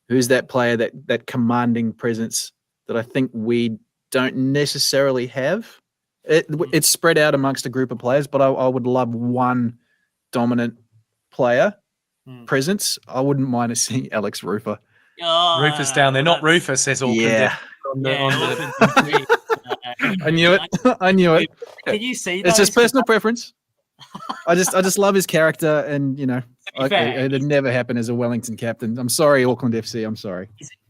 Speaker 2: who's that player that commanding presence that I think we don't necessarily have? It's spread out amongst a group of players, but I would love one dominant player presence. I wouldn't mind seeing Alex Rufer.
Speaker 1: Rufus down there, not Rufus, says Auckland.
Speaker 2: Yeah. I knew it.
Speaker 3: Can you see that?
Speaker 2: It's just personal preference. I just love his character, and it'd never happen as a Wellington captain. I'm sorry, Auckland FC. I'm sorry.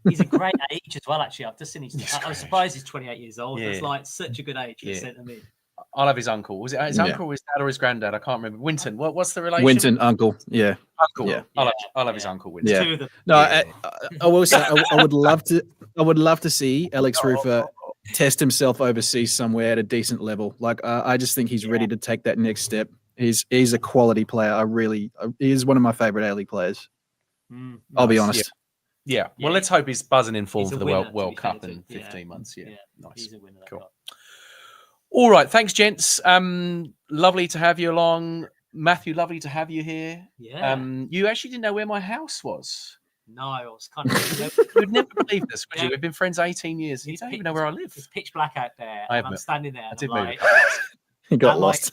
Speaker 3: He's a great age as well. Actually, I've just seen I was surprised he's 28 years old. It's like such a good age for centre mid.
Speaker 1: I love his uncle. Was it his uncle or his dad or his granddad? I can't remember. Winton. What's the relation?
Speaker 2: Winton, uncle. Yeah.
Speaker 1: Uncle. Yeah. I love his uncle Winton.
Speaker 2: Yeah.
Speaker 3: Two of them.
Speaker 2: No, I will say I would love to see Alex Rufer test himself overseas somewhere at a decent level. Like I just think he's ready to take that next step. He's a quality player. He is one of my favorite A-League players. I'll be honest.
Speaker 1: Yeah. Well, let's hope he's buzzing in form for the World Cup in 15 months. Yeah. Nice.
Speaker 3: He's a winner.
Speaker 1: Cool. All right. Thanks, gents. Lovely to have you along. Matthew, lovely to have you here.
Speaker 3: Yeah.
Speaker 1: You actually didn't know where my house was.
Speaker 3: No, I was kind of.
Speaker 1: You'd never believe this, would you? We've been friends 18 years. You don't even know where I live.
Speaker 3: It's pitch black out there. I'm standing there.
Speaker 1: I did move.
Speaker 2: He got lost.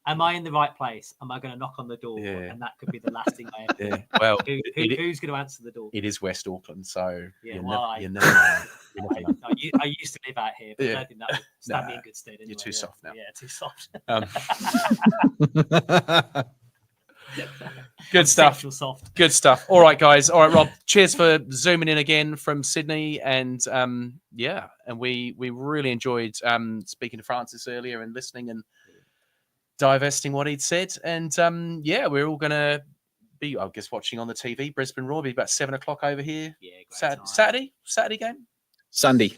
Speaker 3: Am I in the right place? Am I going to knock on the door? Yeah. And that could be the last thing I ever do.
Speaker 1: Well,
Speaker 3: who's going to answer the door?
Speaker 1: It is West Auckland, so
Speaker 3: you
Speaker 1: never know.
Speaker 3: I used to live out here, but I don't think that would stand me in good stead. Anyway.
Speaker 1: You're too soft now.
Speaker 3: Yeah, too soft.
Speaker 1: Good stuff.
Speaker 3: Soft.
Speaker 1: Good stuff. All right, guys. All right, Rob. Cheers for zooming in again from Sydney, and and we really enjoyed speaking to Francis earlier and listening and divesting what he'd said. And we're all gonna be, I guess, watching on the TV. Brisbane Roar, be about 7 o'clock over here.
Speaker 3: Yeah,
Speaker 1: Saturday game.
Speaker 2: Sunday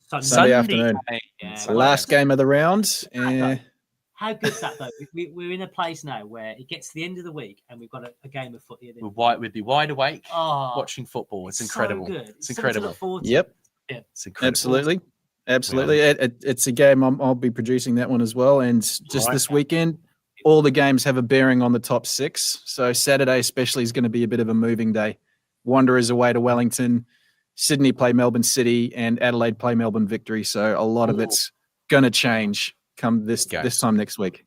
Speaker 2: afternoon. It's the last game of the round.
Speaker 3: How good's that though? We're in a place now where it gets to the end of the week and we've got a game of footy.
Speaker 1: We'd be wide awake watching football. It's incredible.
Speaker 3: So good.
Speaker 1: It's incredible.
Speaker 2: Yep.
Speaker 3: Yeah.
Speaker 1: It's incredible.
Speaker 2: Absolutely. It's a game I'll be producing that one as well. And just this weekend, all the games have a bearing on the top 6. So Saturday especially is going to be a bit of a moving day. Wanderers away to Wellington, Sydney play Melbourne City, and Adelaide play Melbourne Victory. So a lot of it's going to change come this time next week.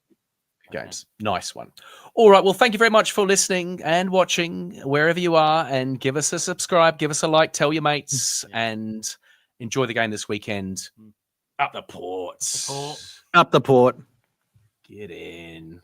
Speaker 1: Games. Nice one. All right. Well, thank you very much for listening and watching wherever you are, and give us a subscribe, give us a like, tell your mates, and enjoy the game this weekend. Up the port.
Speaker 2: Up the port.
Speaker 1: Get in.